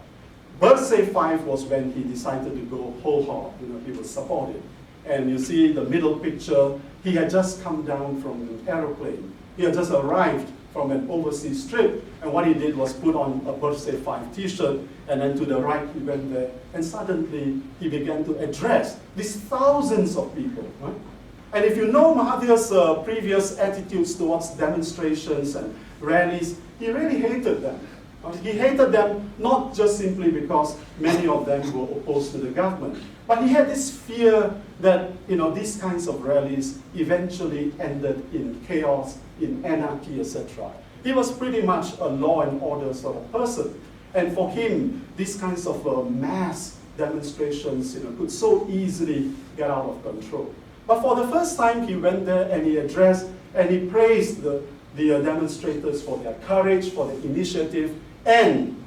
Bersih 5 was when he decided to go whole hog, he was supported. And you see the middle picture, he had just come down from an aeroplane. He had just arrived from an overseas trip, and what he did was put on a Bersih 5 t-shirt, and then to the right he went there, and suddenly he began to address these thousands of people. Right? And if you know Mahathir's previous attitudes towards demonstrations and rallies, he really hated them. He hated them not just simply because many of them were opposed to the government, but he had this fear that these kinds of rallies eventually ended in chaos, in anarchy, etc. He was pretty much a law and order sort of person. And for him, these kinds of mass demonstrations could so easily get out of control. But for the first time, he went there and he addressed and he praised the demonstrators for their courage, for the initiative, and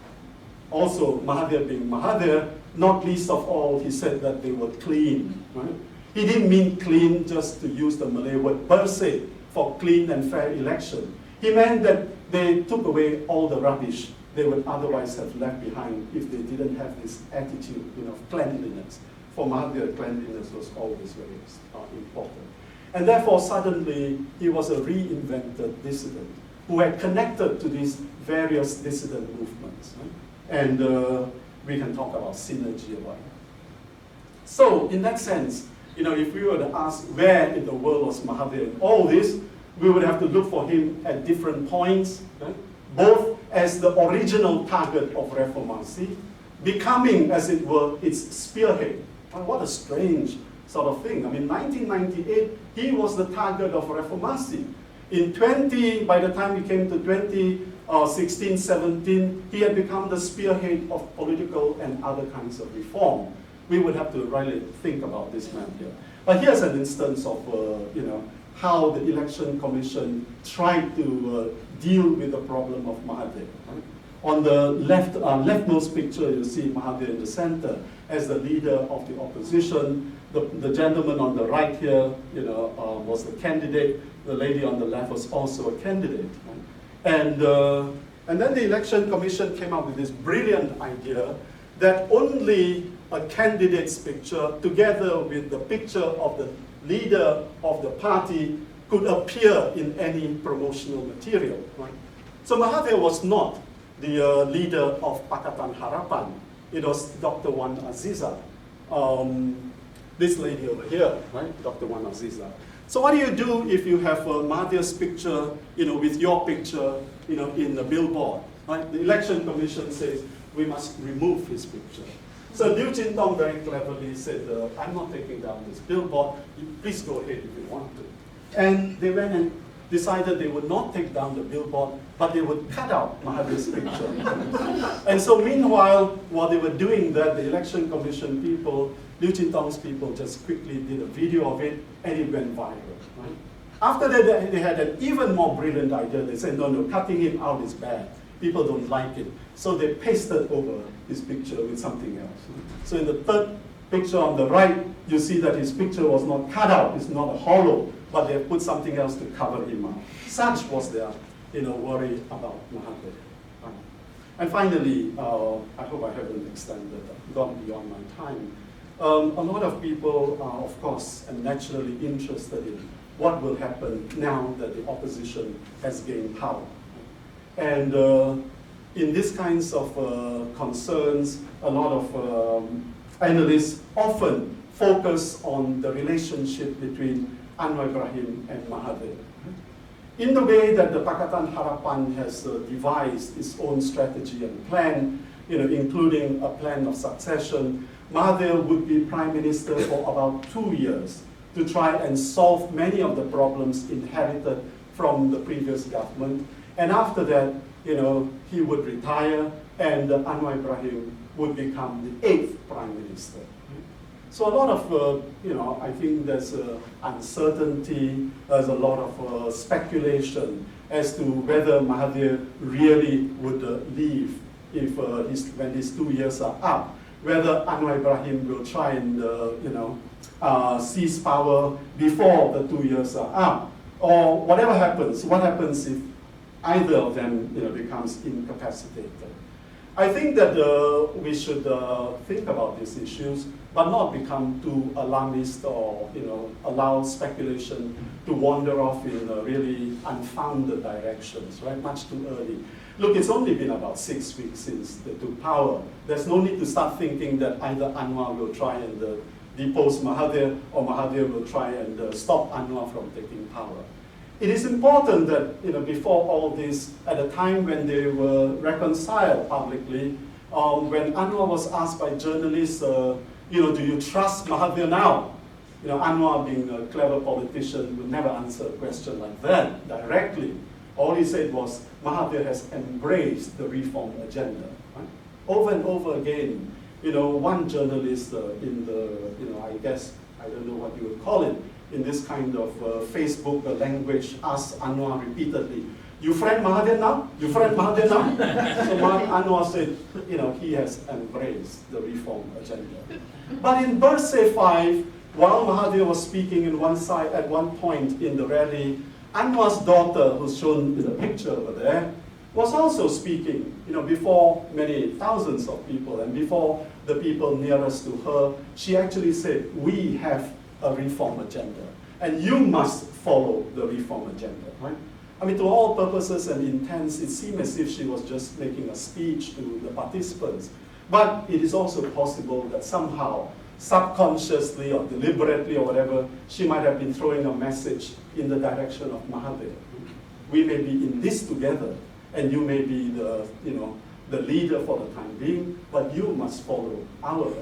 also Mahathir being Mahathir, not least of all, he said that they were clean. Right? He didn't mean clean just to use the Malay word Bersih for clean and fair election. He meant that they took away all the rubbish they would otherwise have left behind if they didn't have this attitude, of cleanliness. For Mahathir, cleanliness was always very important. And therefore, suddenly, he was a reinvented dissident who had connected to these various dissident movements. Right? And we can talk about synergy or whatever. So, in that sense, if we were to ask where in the world was Mahathir in all this, we would have to look for him at different points, right? Both as the original target of reformasi, becoming, as it were, its spearhead. What a strange sort of thing. I mean, 1998, he was the target of reformasi. By the time he came to 2016, 17, he had become the spearhead of political and other kinds of reform. We would have to really think about this man here. But here's an instance of, how the Election Commission tried to deal with the problem of Mahathir. Right? On the leftmost picture, you see Mahathir in the center as the leader of the opposition. The gentleman on the right here, was the candidate. The lady on the left was also a candidate. Right? And then the Election Commission came up with this brilliant idea that only a candidate's picture, together with the picture of the leader of the party, could appear in any promotional material. Right? So Mahathir was not the leader of Pakatan Harapan. It was Dr. Wan Aziza. This lady over here, right? Dr. Wan Aziza. So what do you do if you have Mahathir's picture, with your picture, in the billboard? Right? The Election Commission says we must remove his picture. So Liu Jintong very cleverly said, I'm not taking down this billboard. Please go ahead if you want to. And they went and decided they would not take down the billboard, but they would cut out Mahathir's picture. And so meanwhile, while they were doing that, the Election Commission people, Liu Jintong's people, just quickly did a video of it, and it went viral. Right? After that, they had an even more brilliant idea. They said, no, cutting him out is bad. People don't like it. So they pasted over his picture with something else. So in the third picture on the right, you see that his picture was not cut out. It's not a hollow, but they put something else to cover him up. Such was their worry about Mahathir. And finally, I hope I haven't gone beyond my time. A lot of people are, of course, and naturally interested in what will happen now that the opposition has gained power. And in these kinds of concerns, a lot of analysts often focus on the relationship between Anwar Ibrahim and Mahathir. In the way that the Pakatan Harapan has devised its own strategy and plan, including a plan of succession, Mahathir would be Prime Minister for about 2 years to try and solve many of the problems inherited from the previous government. And after that, he would retire, and Anwar Ibrahim would become the 8th Prime Minister. So a lot of, I think there's uncertainty, there's a lot of speculation as to whether Mahathir really would leave when his 2 years are up, whether Anwar Ibrahim will try and, seize power before the 2 years are up, or whatever happens. What happens if either of them becomes incapacitated? I think that we should think about these issues, but not become too alarmist or allow speculation to wander off in really unfounded directions, right? Much too early. Look, it's only been about 6 weeks since they took power. There's no need to start thinking that either Anwar will try and depose Mahathir, or Mahathir will try and stop Anwar from taking power. It is important that before all this, at a time when they were reconciled publicly, when Anwar was asked by journalists, do you trust Mahathir now? Anwar, being a clever politician, would never answer a question like that directly. All he said was, Mahathir has embraced the reform agenda. Right? Over and over again, one journalist in the, I guess, I don't know what you would call it, in this kind of Facebook language, asked Anwar repeatedly, you friend Mahathir now? You friend Mahathir now? So Anwar said, he has embraced the reform agenda. But in birthday 5, while Mahathir was speaking at one point in the rally, Anwar's daughter, who's shown in the picture over there, was also speaking, before many thousands of people and before the people nearest to her. She actually said, we have a reform agenda, and you must follow the reform agenda, right? I mean, to all purposes and intents, it seemed as if she was just making a speech to the participants. But it is also possible that somehow, subconsciously or deliberately or whatever, she might have been throwing a message in the direction of Mahathir. We may be in this together, and you may be the leader for the time being, but you must follow our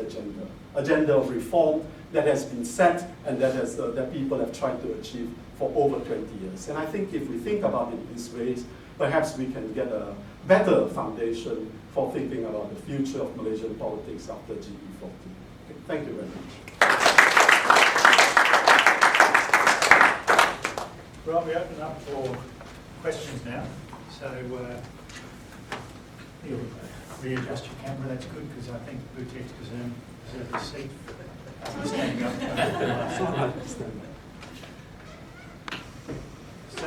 agenda of reform that has been set and that people have tried to achieve for over 20 years. And I think if we think about it this way, perhaps we can get a better foundation for thinking about the future of Malaysian politics after GE40. Okay, thank you very much. Right, we open up for questions now. So you'll readjust your camera, that's good, because I think Teik deserves a seat. He's standing up. So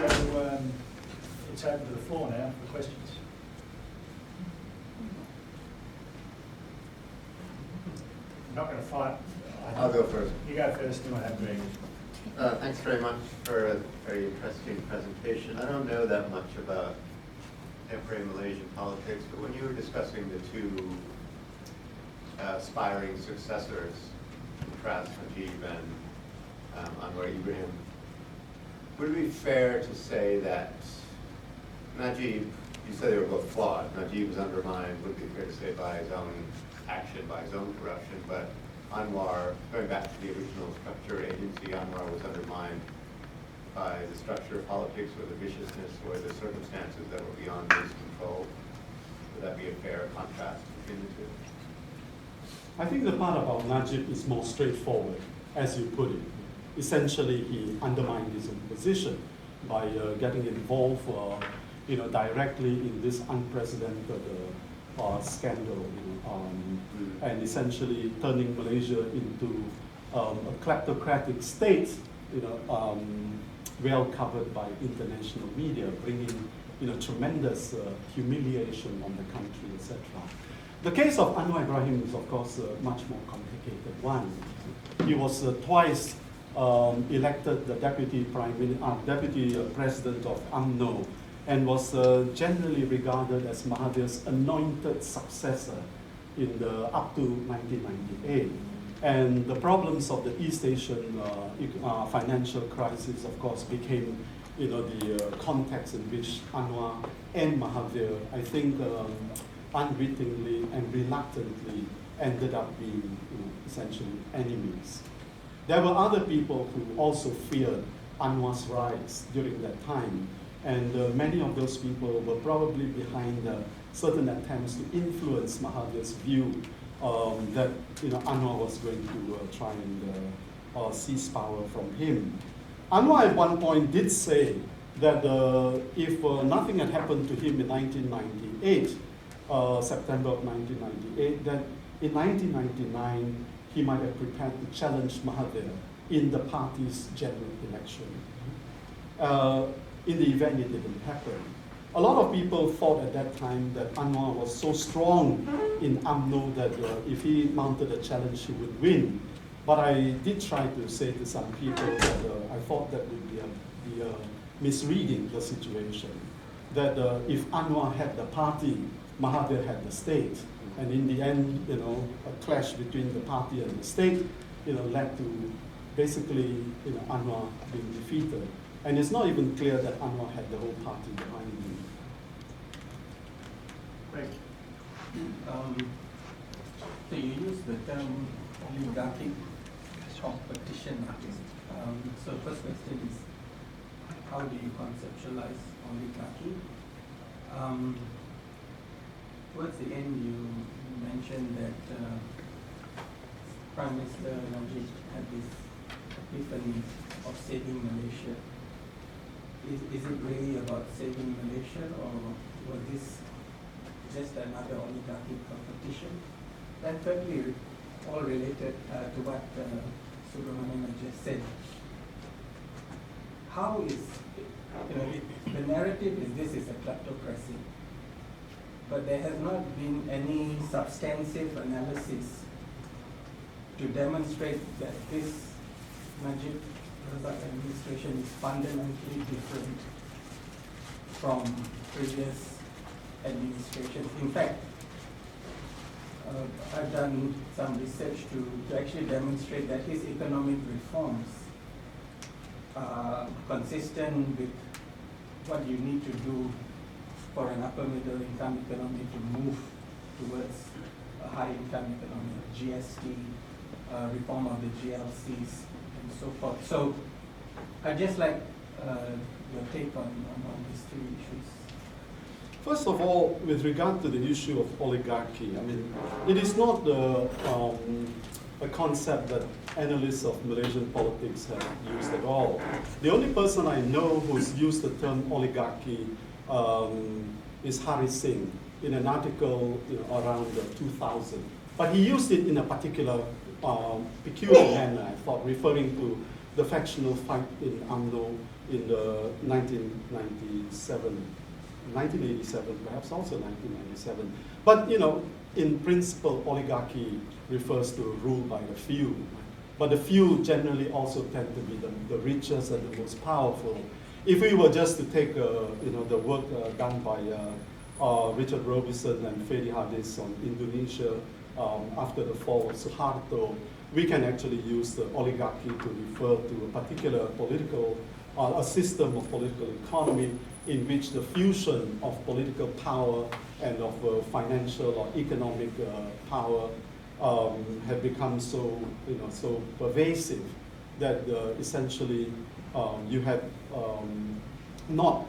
it's open to the floor now for questions. I'm not going to fight. I'll go first. You go first, then we'll have Greg. Thanks very much for a very interesting presentation. I don't know that much about contemporary Malaysian politics, but when you were discussing the two aspiring successors, Najib and Anwar Ibrahim, would it be fair to say that Najib, you said they were both flawed, Najib was undermined, would it be fair to say by his own action, by his own corruption, but Anwar, going back to the original structure agency, Anwar was undermined by the structure of politics or the viciousness or the circumstances that were beyond his control. Would that be a fair contrast between the two? I think the part about Najib is more straightforward, as you put it. Essentially, he undermined his own position by getting involved directly in this unprecedented scandal, and essentially turning Malaysia into a kleptocratic state, well covered by international media, bringing tremendous humiliation on the country, etc. The case of Anwar Ibrahim is, of course, a much more complicated one. He was twice elected the deputy president of UMNO, and was generally regarded as Mahathir's anointed successor up to 1998. And the problems of the East Asian financial crisis, of course, became the context in which Anwar and Mahathir, I think, unwittingly and reluctantly ended up being essentially enemies. There were other people who also feared Anwar's rise during that time, and many of those people were probably behind certain attempts to influence Mahathir's view that Anwar was going to try and seize power from him. Anwar at one point did say that if nothing had happened to him in 1998, September of 1998, that in 1999 he might have prepared to challenge Mahathir in the party's general election. In the event it didn't happen. A lot of people thought at that time that Anwar was so strong in UMNO that if he mounted a challenge, he would win. But I did try to say to some people that I thought that would be misreading the situation. That if Anwar had the party, Mahathir had the state. And in the end, a clash between the party and the state, led to basically, Anwar being defeated. And it's not even clear that Anwar had the whole party behind him. Greg. So you use the term oligarchic competition. So first question is, how do you conceptualize oligarchy? Towards the end, you mentioned that Prime Minister Najib had this epiphany of saving Malaysia. Is it really about saving Malaysia, or was this just another oligarchic competition? And thirdly, all related to what Subramanian just said. How is, the narrative is this is a kleptocracy, but there has not been any substantive analysis to demonstrate that this Najib Razak administration is fundamentally different from previous administrations. In fact, I've done some research to actually demonstrate that his economic reforms are consistent with what you need to do for an upper middle income economy to move towards a high income economy, GST, reform of the GLCs, and so forth. So I'd just like your take on these three issues. First of all, with regard to the issue of oligarchy, I mean, it is not a concept that analysts of Malaysian politics have used at all. The only person I know who's used the term oligarchy is Hari Singh in an article around 2000. But he used it in a particular peculiar manner, I thought, referring to the factional fight in UMNO in 1987, perhaps also 1997. But in principle, oligarchy refers to rule by the few. But the few generally also tend to be the richest and the most powerful. If we were just to take the work done by Richard Robinson and Fedi Hadis on Indonesia after the fall of Suharto, we can actually use the oligarchy to refer to a particular political, a system of political economy in which the fusion of political power and of financial or economic power have become so pervasive that essentially you had not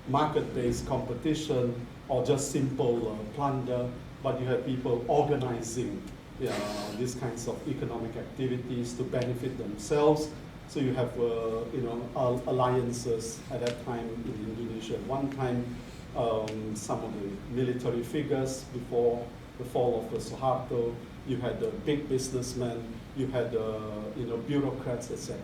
market-based competition or just simple plunder, but you had people organizing these kinds of economic activities to benefit themselves. So you have alliances at that time in Indonesia. At one time, some of the military figures before the fall of Suharto, you had the big businessmen, you had bureaucrats, etc.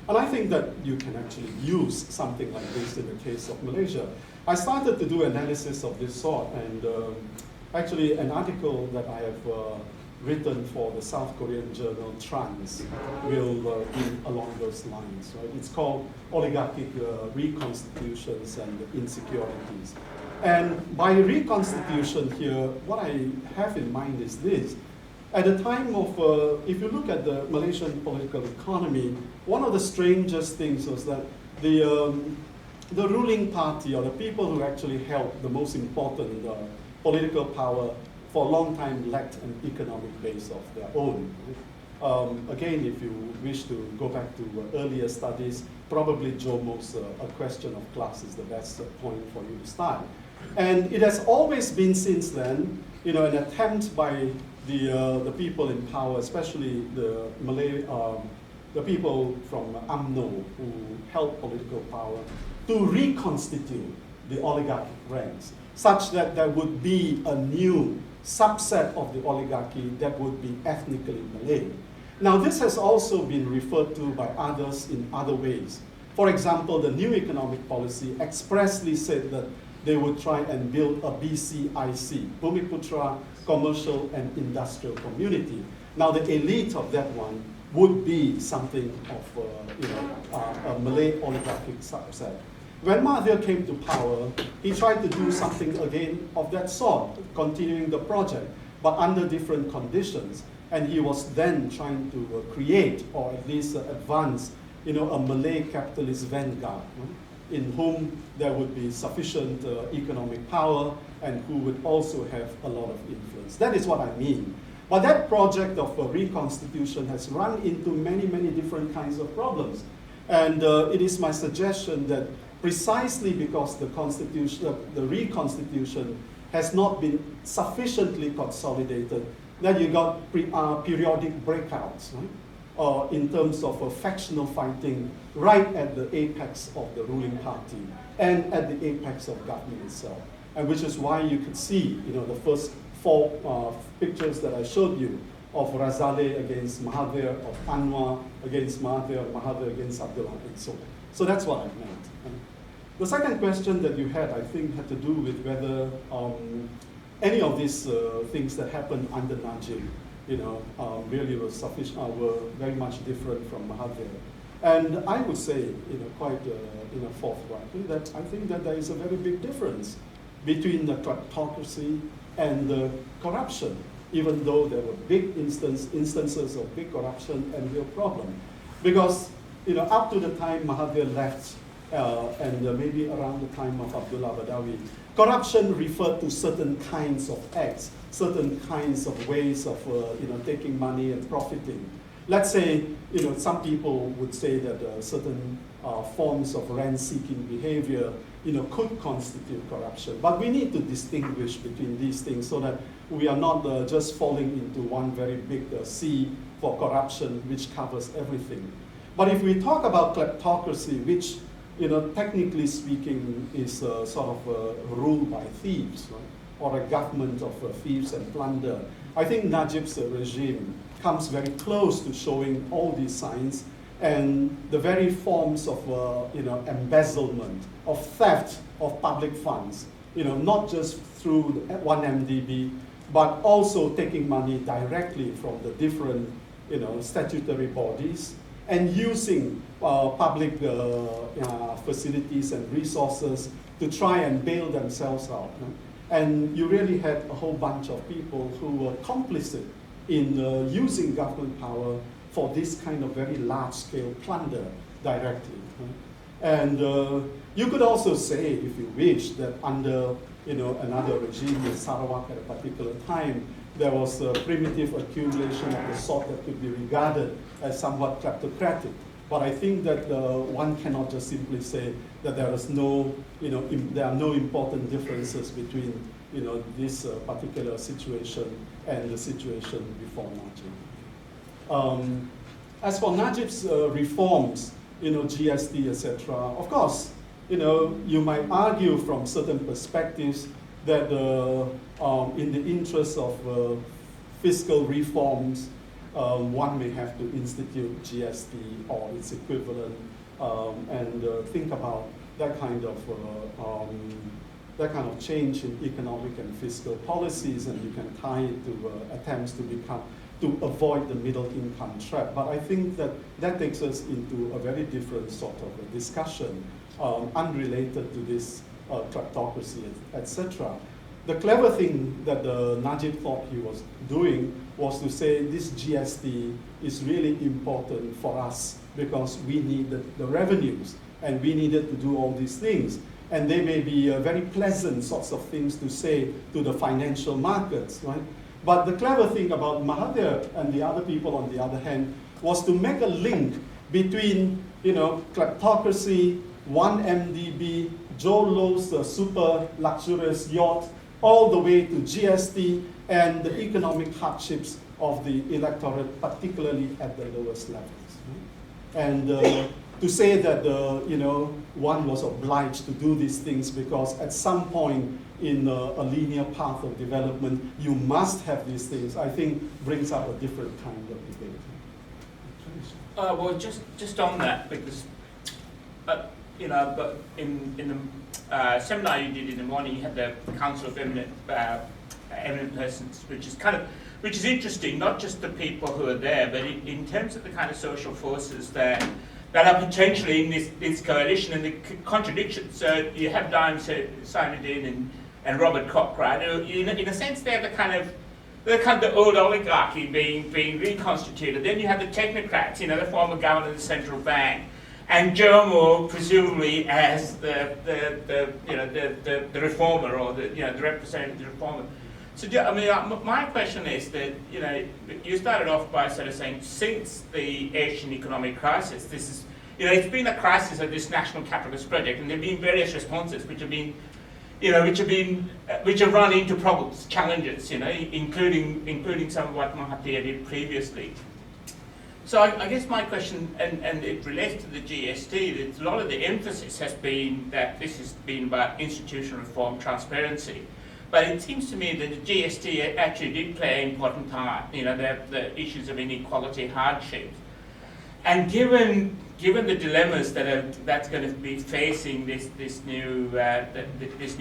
And I think that you can actually use something like this in the case of Malaysia. I started to do analysis of this sort, and actually an article that I have written for the South Korean journal Trans will be along those lines. Right? It's called Oligarchic Reconstitutions and Insecurities. And by reconstitution here, what I have in mind is this. At the time of, if you look at the Malaysian political economy, one of the strangest things was that the ruling party, or the people who actually held the most important political power for a long time, lacked an economic base of their own. Again, if you wish to go back to earlier studies, probably Jomo's A Question of Class is the best point for you to start. And it has always been since then, an attempt by the people in power, especially the Malay, the people from UMNO who held political power, to reconstitute the oligarchic ranks, such that there would be a new subset of the oligarchy that would be ethnically Malay. Now, this has also been referred to by others in other ways. For example, the new economic policy expressly said that they would try and build a BCIC, Bumiputra Commercial and Industrial Community. Now, the elite of that one would be something of a Malay oligarchic subset. When Mahathir came to power, he tried to do something again of that sort, continuing the project, but under different conditions. And he was then trying to create, or at least advance, a Malay capitalist vanguard, in whom there would be sufficient economic power and who would also have a lot of influence. That is what I mean. But that project of reconstitution has run into many, many different kinds of problems. And it is my suggestion that precisely because the reconstitution has not been sufficiently consolidated, that you got periodic breakouts, right? In terms of factional fighting right at the apex of the ruling party and at the apex of government itself. And which is why you could see, the first four pictures that I showed you of Razale against Mahathir, of Anwar against Mahathir, Mahathir against Abdullah, and so on. So that's what I meant. The second question that you had, I think, had to do with whether any of these things that happened under Najib, really were sufficient, were very much different from Mahathir. And I would say, quite forthrightly, that I think that there is a very big difference between the kleptocracy and the corruption, even though there were big instances of big corruption and real problem. Because, up to the time Mahathir left, and maybe around the time of Abdullah Badawi, corruption referred to certain kinds of acts, certain kinds of ways of taking money and profiting. Let's say, some people would say that certain forms of rent-seeking behavior, could constitute corruption. But we need to distinguish between these things so that we are not just falling into one very big sea for corruption, which covers everything. But if we talk about kleptocracy, which, technically speaking, is sort of ruled by thieves, right? Or a government of thieves and plunder, I think Najib's regime comes very close to showing all these signs, and the very forms of embezzlement, of theft of public funds, not just through 1MDB, but also taking money directly from the different statutory bodies and using public facilities and resources to try and bail themselves out. And you really had a whole bunch of people who were complicit in using government power for this kind of very large-scale plunder directly. And you could also say, if you wish, that under another regime in Sarawak at a particular time, there was a primitive accumulation of the sort that could be regarded as somewhat kleptocratic. But I think that one cannot just simply say that there is no, there are no important differences between this particular situation and the situation before Najib. As for Najib's reforms, GST, etc., of course, you might argue from certain perspectives that in the interest of fiscal reforms, one may have to institute GST or its equivalent and think about that kind of change in economic and fiscal policies, and you can tie it to attempts to avoid the middle income trap. But I think that takes us into a very different sort of a discussion, unrelated to this kleptocracy, etc. The clever thing that Najib thought he was doing was to say this GST is really important for us because we needed the revenues and we needed to do all these things. And they may be very pleasant sorts of things to say to the financial markets, right? But the clever thing about Mahathir and the other people, on the other hand, was to make a link between, kleptocracy, 1MDB, Joe Low's super luxurious yacht, all the way to GST and the economic hardships of the electorate, particularly at the lowest levels. Right? And to say that one was obliged to do these things because at some point in a linear path of development, you must have these things, I think brings up a different kind of debate. Well, just on that, because but in the seminar you did in the morning, you had the Council of Eminent Persons, which is interesting, not just the people who are there, but in terms of the kind of social forces that are potentially in this coalition and the contradictions. So you have Dimes Sinodin and Robert Cochrane, who in a sense they're the kind of the old oligarchy being reconstituted. Then you have the technocrats, the former governor of the central bank, and Jomo presumably as the reformer or the representative reformer. So my question is that you started off by sort of saying since the Asian economic crisis, this is it's been a crisis of this national capitalist project, and there have been various responses which have been which have run into problems, challenges, including some of what Mahathir did previously. So I guess my question, and it relates to the GST, that a lot of the emphasis has been that this has been about institutional reform, transparency. But it seems to me that the GST actually did play an important part, the issues of inequality, hardships. And given the dilemmas that's going to be facing this new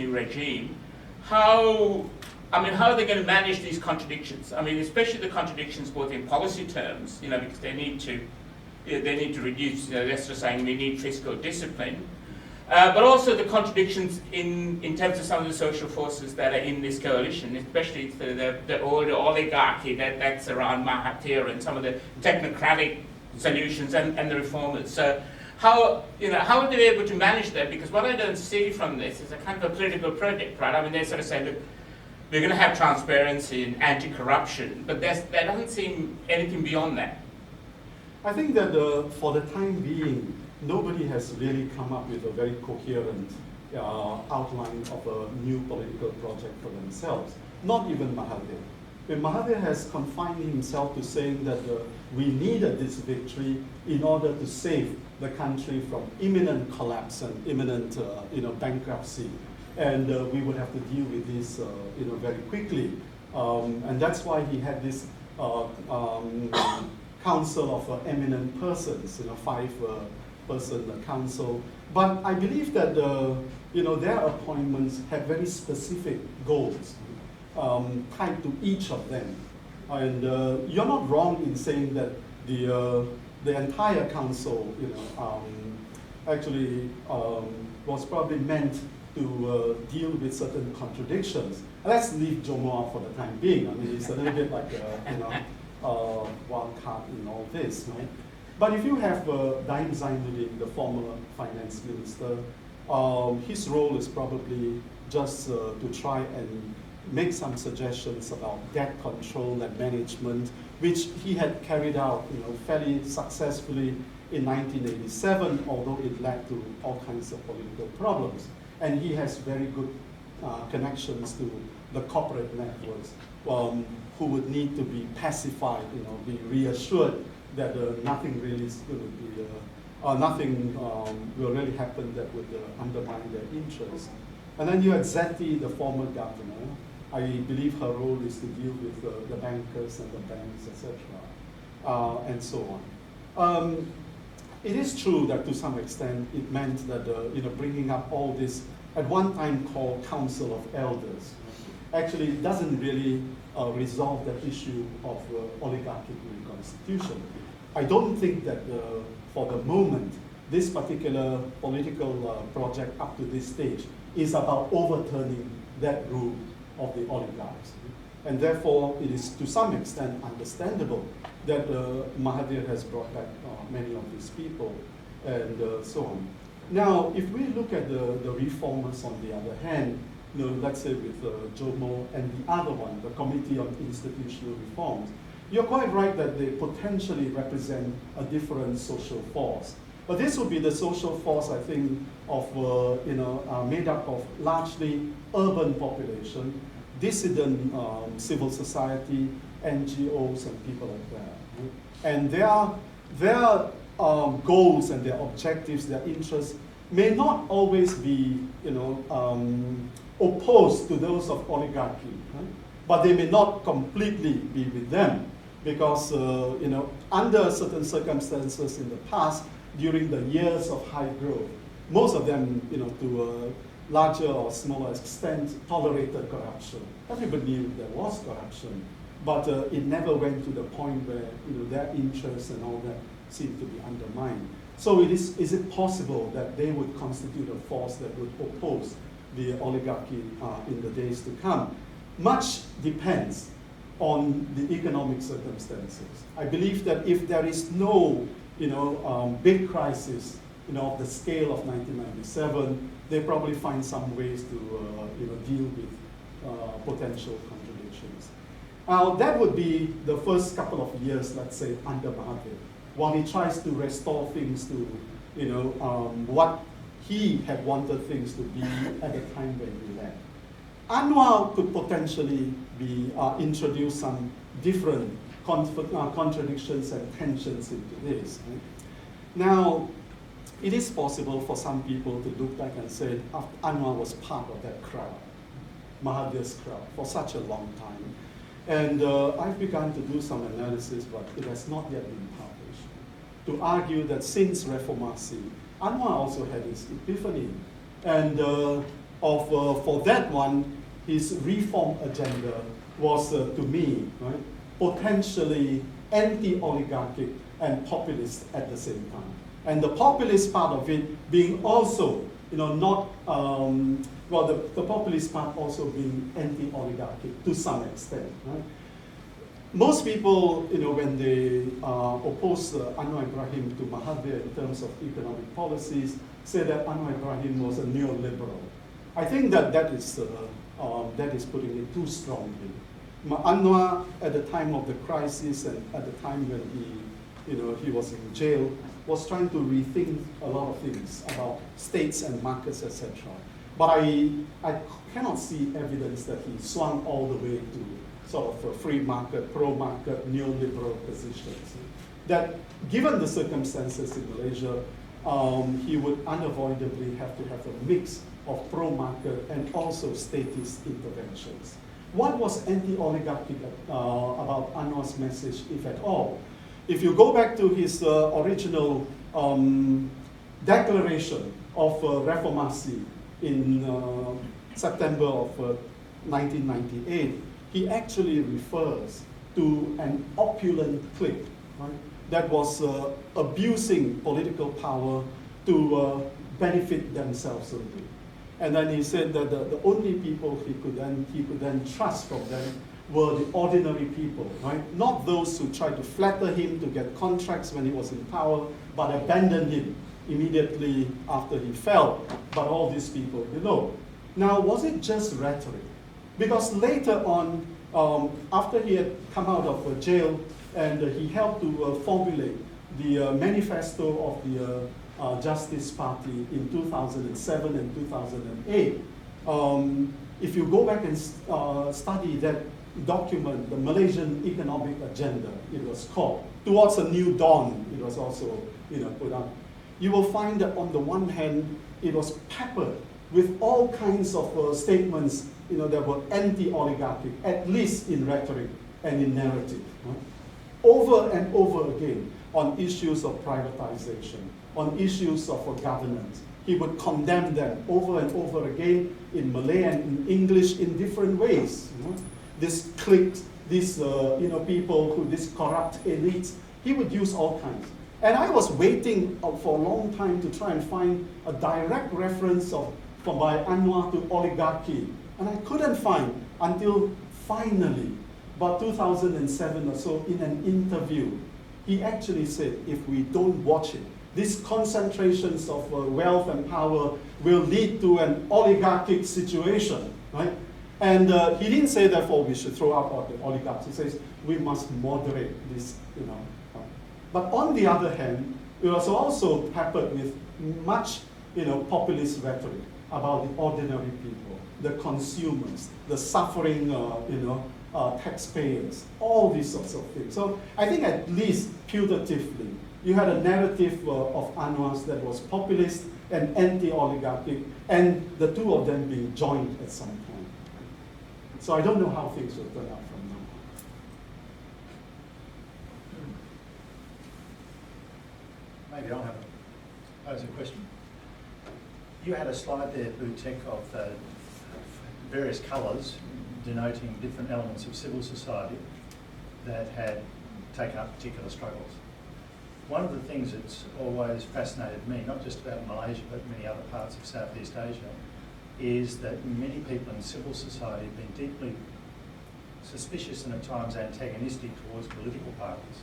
regime, how are they going to manage these contradictions? I mean, especially the contradictions both in policy terms, because they need to reduce. That's just saying we need fiscal discipline, but also the contradictions in terms of some of the social forces that are in this coalition, especially the older oligarchy that's around Mahathir and some of the technocratic solutions and the reformers. So how are they able to manage that? Because what I don't see from this is a kind of a political project, right? I mean, they sort of say, look, we're going to have transparency and anti-corruption, but there doesn't seem anything beyond that. I think that for the time being, nobody has really come up with a very coherent outline of a new political project for themselves, not even Mahathir. Mahathir has confined himself to saying that we needed this victory in order to save the country from imminent collapse and imminent bankruptcy. And we would have to deal with this very quickly. And that's why he had this council of eminent persons, 5-person council. But I believe that their appointments have very specific goals tied to each of them. And you're not wrong in saying that the entire council, actually was probably meant to deal with certain contradictions. Let's leave Jomo out for the time being. I mean, it's a little bit like wild card in all this, right? But if you have Daim Zainuddin, the former finance minister, his role is probably just to try and make some suggestions about debt control and management, which he had carried out, fairly successfully in 1987, although it led to all kinds of political problems. And he has very good connections to the corporate networks who would need to be pacified, be reassured that nothing really is going to be, nothing will really happen that would undermine their interests. And then you had Zeti, the former governor. I believe her role is to deal with the bankers and the banks, etc., and so on. It is true that to some extent it meant that bringing up all this at one time called Council of Elders actually doesn't really resolve the issue of oligarchic reconstitution. I don't think that for the moment this particular political project up to this stage is about overturning that rule of the oligarchs. And therefore, it is to some extent understandable that Mahathir has brought back many of these people and so on. Now, if we look at the reformers on the other hand, let's say with Jomo and the other one, the Committee on Institutional Reforms, you're quite right that they potentially represent a different social force. But this would be the social force, I think, of made up of largely urban population, dissident civil society, NGOs, and people like that. And their goals and their objectives, their interests, may not always be, opposed to those of oligarchy, right? But they may not completely be with them, because under certain circumstances in the past, during the years of high growth, most of them, to a larger or smaller extent, tolerated corruption. Everybody knew there was corruption, but it never went to the point where their interests and all that seemed to be undermined. So is it possible that they would constitute a force that would oppose the oligarchy in the days to come? Much depends on the economic circumstances. I believe that if there is no big crisis of the scale of 1997, they probably find some ways to deal with potential contradictions. Now, that would be the first couple of years, let's say, under Mahathir, while he tries to restore things to what he had wanted things to be at the time when he left. Anwar could potentially be introduce some different contradictions and tensions into this. Right? Now, it is possible for some people to look back and say Anwar was part of that crowd, Mahathir's crowd, for such a long time. And I've begun to do some analysis, but it has not yet been published. to argue that since Reformasi, Anwar also had his epiphany. And for that one, his reform agenda was, to me, right, potentially anti-oligarchic and populist at the same time. And the populist part of it being also, not, the populist part also being anti-oligarchic to some extent, right? Most people, when they oppose Anwar Ibrahim to Mahathir in terms of economic policies, say that Anwar Ibrahim was a neoliberal. I think that is putting it too strongly. Anwar, at the time of the crisis and at the time when he was in jail, was trying to rethink a lot of things about states and markets, etc. But I cannot see evidence that he swung all the way to sort of free market, pro-market, neoliberal positions. That given the circumstances in Malaysia, he would unavoidably have to have a mix of pro-market and also statist interventions. What was anti-oligarchic about Anwar's message, if at all? If you go back to his original declaration of Reformasi in September of 1998, he actually refers to an opulent clique, right, that was abusing political power to benefit themselves only. And then he said that the only people he could then trust from them were the ordinary people, right? Not those who tried to flatter him to get contracts when he was in power, but abandoned him immediately after he fell, but all these people below. Now, was it just rhetoric? Because later on, after he had come out of jail and he helped to formulate the manifesto of the Justice Party in 2007 and 2008, if you go back and study that document, the Malaysian Economic Agenda, it was called, Towards a New Dawn, it was also put up. You will find that on the one hand, it was peppered with all kinds of statements that were anti-oligarchic, at least in rhetoric and in narrative. Right? Over and over again on issues of privatization, on issues of governance. He would condemn them over and over again in Malay and in English in different ways. This cliques, these people, this corrupt elites, he would use all kinds. And I was waiting for a long time to try and find a direct reference by Anwar to oligarchy. And I couldn't find until finally, about 2007 or so, in an interview, he actually said, if we don't watch it, these concentrations of wealth and power will lead to an oligarchic situation, right? And he didn't say, therefore, we should throw out all the oligarchs. He says, we must moderate this, But on the other hand, it was also peppered with much, populist rhetoric about the ordinary people, the consumers, the suffering, taxpayers, all these sorts of things. So I think at least putatively, you had a narrative of Anwar's that was populist and anti-oligarchic, and the two of them being joined at some point. So I don't know how things will turn out from now on. Maybe I'll pose a question. You had a slide there, Teik, of various colours denoting different elements of civil society that had taken up particular struggles. One of the things that's always fascinated me, not just about Malaysia, but many other parts of Southeast Asia, is that many people in civil society have been deeply suspicious and at times antagonistic towards political parties.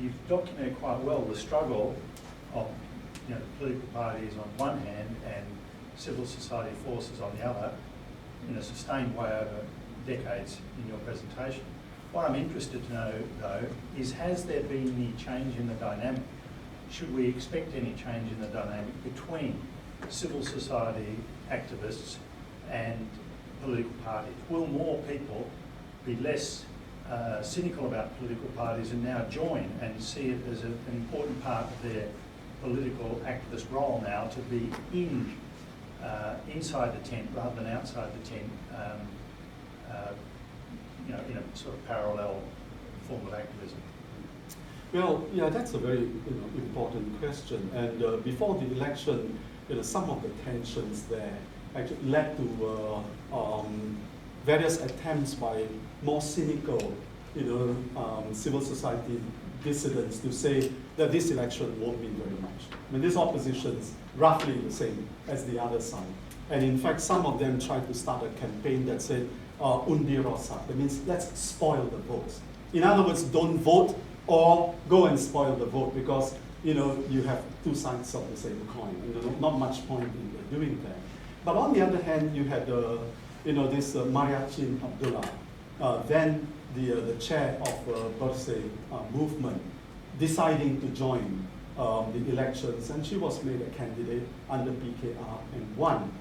You've documented quite well the struggle of political parties on one hand and civil society forces on the other in a sustained way over decades in your presentation. What I'm interested to know, though, is has there been any change in the dynamic? Should we expect any change in the dynamic between civil society activists and political parties? Will more people be less cynical about political parties and now join and see it as an important part of their political activist role now to be inside the tent rather than outside the tent, in a sort of parallel form of activism? Well, yeah, that's a very important question. And before the election, some of the tensions there actually led to various attempts by more cynical, civil society dissidents to say that this election won't mean very much. I mean, this opposition is roughly the same as the other side. And in fact, some of them tried to start a campaign that said, undi rosak. That means let's spoil the votes. In other words, don't vote or go and spoil the vote because you have two sides of the same coin. And not much point in doing that. But on the other hand, you had this Najib Abdullah, then the chair of Bersih movement, deciding to join the elections, and she was made a candidate under PKR and won.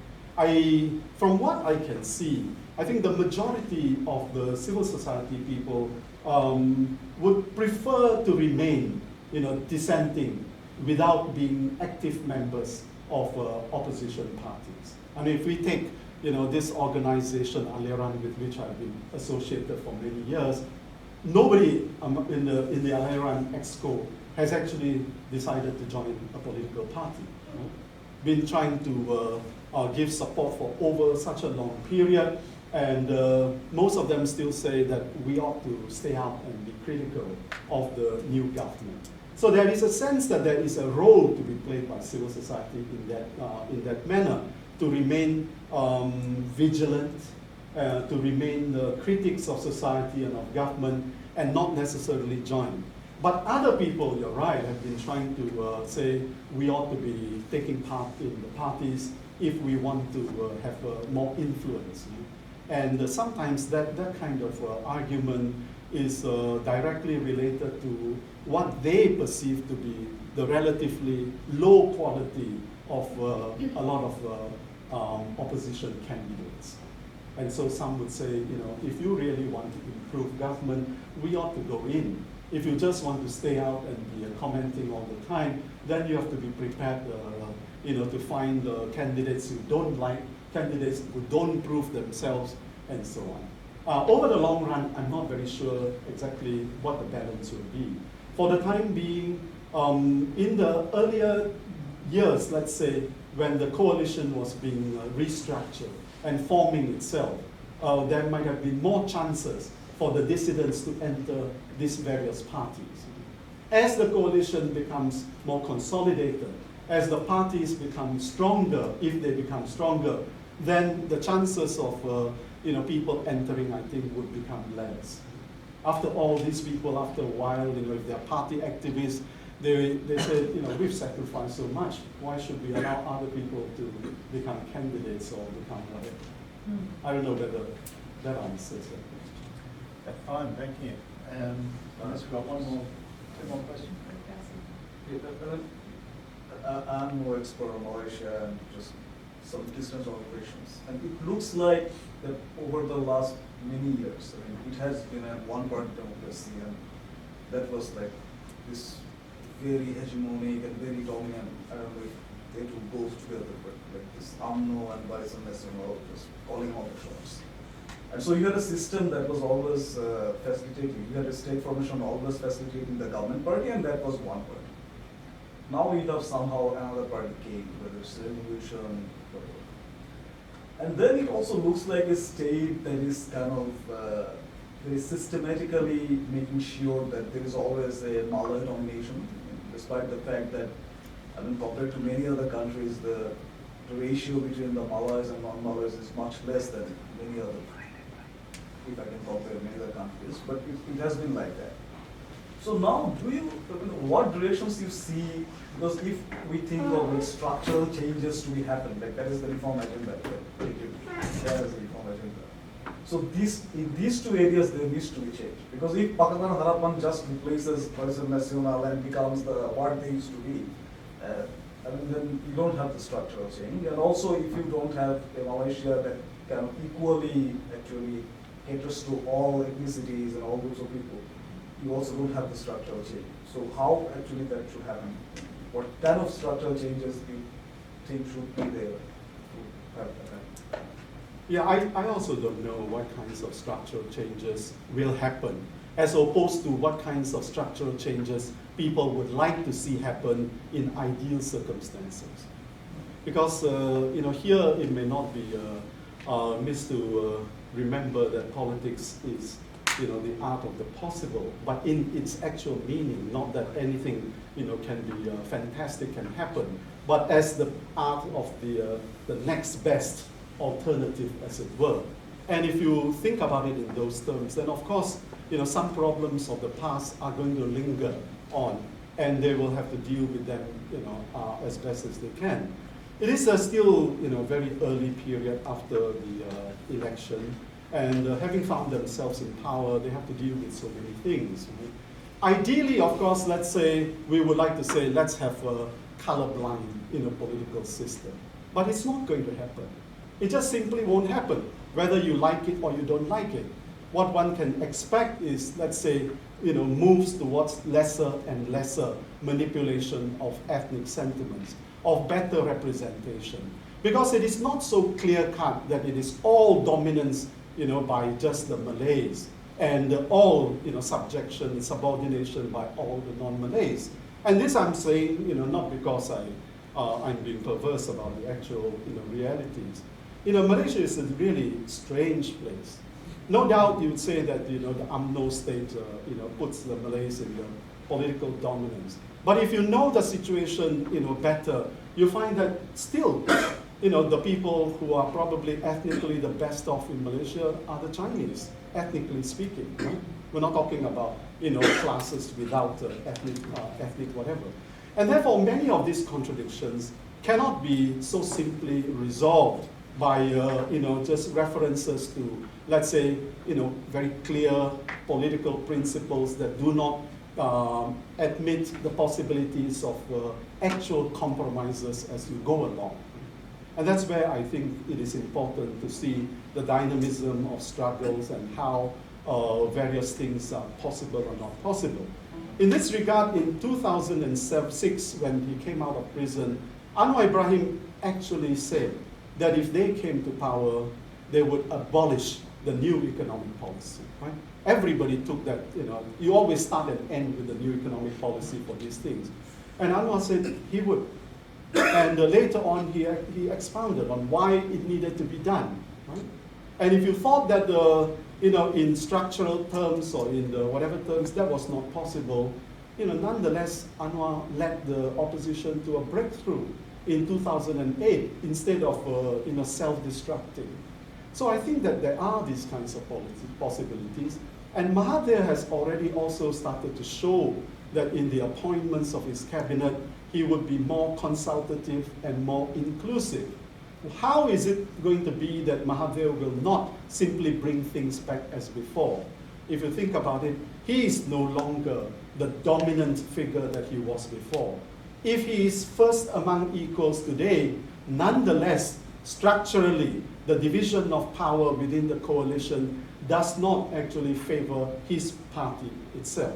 From what I can see, I think the majority of the civil society people would prefer to remain, dissenting without being active members of opposition parties. I mean, if we take, this organization, Aliran, with which I've been associated for many years, nobody in the Aliran Exco has actually decided to join a political party. Been trying to give support for over such a long period, and most of them still say that we ought to stay out and be critical of the new government. So there is a sense that there is a role to be played by civil society in that manner, to remain vigilant, to remain critics of society and of government, and not necessarily join. But other people, you're right, have been trying to say we ought to be taking part in the parties if we want to have more influence. And sometimes that kind of argument is directly related to what they perceive to be the relatively low quality of a lot of opposition candidates. And so some would say, if you really want to improve government, we ought to go in. If you just want to stay out and be commenting all the time, then you have to be prepared, to find candidates you don't like, candidates who don't prove themselves, and so on. Over the long run, I'm not very sure exactly what the balance will be. For the time being, in the earlier years, let's say, when the coalition was being restructured and forming itself, there might have been more chances for the dissidents to enter these various parties. As the coalition becomes more consolidated, as the parties become stronger, if they become stronger, then the chances of people entering, I think, would become less. After all, these people, after a while, if they're party activists, they say, we've sacrificed so much. Why should we allow other people to become candidates or become whatever? I don't know whether that answers that question. Fine, thank you. Unless we've got two more questions. I'm more expert on Malaysia and just some distance operations. And it looks like that over the last many years, it has been a one-party democracy, and that was like this very hegemonic and very dominant. I don't know if they two both together, but like this UMNO and Barisan Nasional just calling all the shots. And so you had a system that was always facilitating. You had a state formation always facilitating the government party, and that was one party. Now we have somehow another party came, whether it's revolution, whatever. And then it also looks like a state that is kind of very systematically making sure that there is always a Malay domination, despite the fact that, compared to many other countries, the ratio between the Malays and non-Malays is much less than many other, if I can compare many other countries, but it has been like that. So now, what directions you see, because if we think of like structural changes to be happen, like that is the reform agenda, that is the reform agenda. So in these two areas, there needs to be change. Because if Pakatan Harapan just replaces Barisan Nasional and becomes what they used to be, then you don't have the structural change. And also, if you don't have a Malaysia that kind of equally actually caters to all ethnicities and all groups of people, you also don't have the structural change. So how actually that should happen? What kind of structural changes do you think should be there to have that? Yeah, I also don't know what kinds of structural changes will happen. as opposed to what kinds of structural changes people would like to see happen in ideal circumstances. Because here it may not be missed to remember that politics is the art of the possible, but in its actual meaning, not that anything can be fantastic can happen, but as the art of the next best alternative, as it were. And if you think about it in those terms, then of course some problems of the past are going to linger on, and they will have to deal with them as best as they can. It is still very early period after the election, and having found themselves in power, they have to deal with so many things. Right? Ideally, of course, let's say, we would like to say, let's have a colorblind political system. But it's not going to happen. It just simply won't happen, whether you like it or you don't like it. What one can expect is, let's say, moves towards lesser and lesser manipulation of ethnic sentiments, of better representation. Because it is not so clear-cut that it is all dominance by just the Malays, and all subjection, subordination by all the non-Malays. And this I'm saying not because I'm being perverse about the actual realities. Malaysia is a really strange place. No doubt you would say that the UMNO state puts the Malays in the political dominance. But if you know the situation better, you find that still the people who are probably ethnically the best off in Malaysia are the Chinese, ethnically speaking. Right? We're not talking about classes without ethnic whatever. And therefore, many of these contradictions cannot be so simply resolved by just references to, let's say, very clear political principles that do not admit the possibilities of actual compromises as you go along. And that's where I think it is important to see the dynamism of struggles and how various things are possible or not possible. In this regard, in 2006, when he came out of prison, Anwar Ibrahim actually said that if they came to power, they would abolish the new economic policy. Right? Everybody took that, you always start and end with the new economic policy for these things. And Anwar said he would. And later on, he expounded on why it needed to be done. Right? And if you thought that in structural terms or in the whatever terms that was not possible, nonetheless, Anwar led the opposition to a breakthrough in 2008 instead of self-destructing. So I think that there are these kinds of possibilities. And Mahathir has already also started to show that in the appointments of his cabinet, he would be more consultative and more inclusive. How is it going to be that Mahathir will not simply bring things back as before? If you think about it, he is no longer the dominant figure that he was before. If he is first among equals today, nonetheless, structurally, the division of power within the coalition does not actually favor his party itself,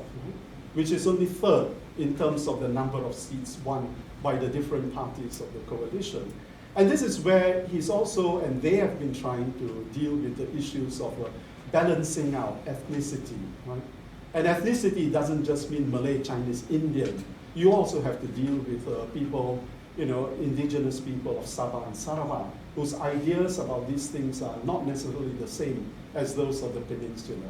which is only third in terms of the number of seats won by the different parties of the coalition. And this is where he's also, and they have been trying to deal with the issues of balancing out ethnicity. Right? And ethnicity doesn't just mean Malay, Chinese, Indian. You also have to deal with people, indigenous people of Sabah and Sarawak, whose ideas about these things are not necessarily the same as those of the peninsula.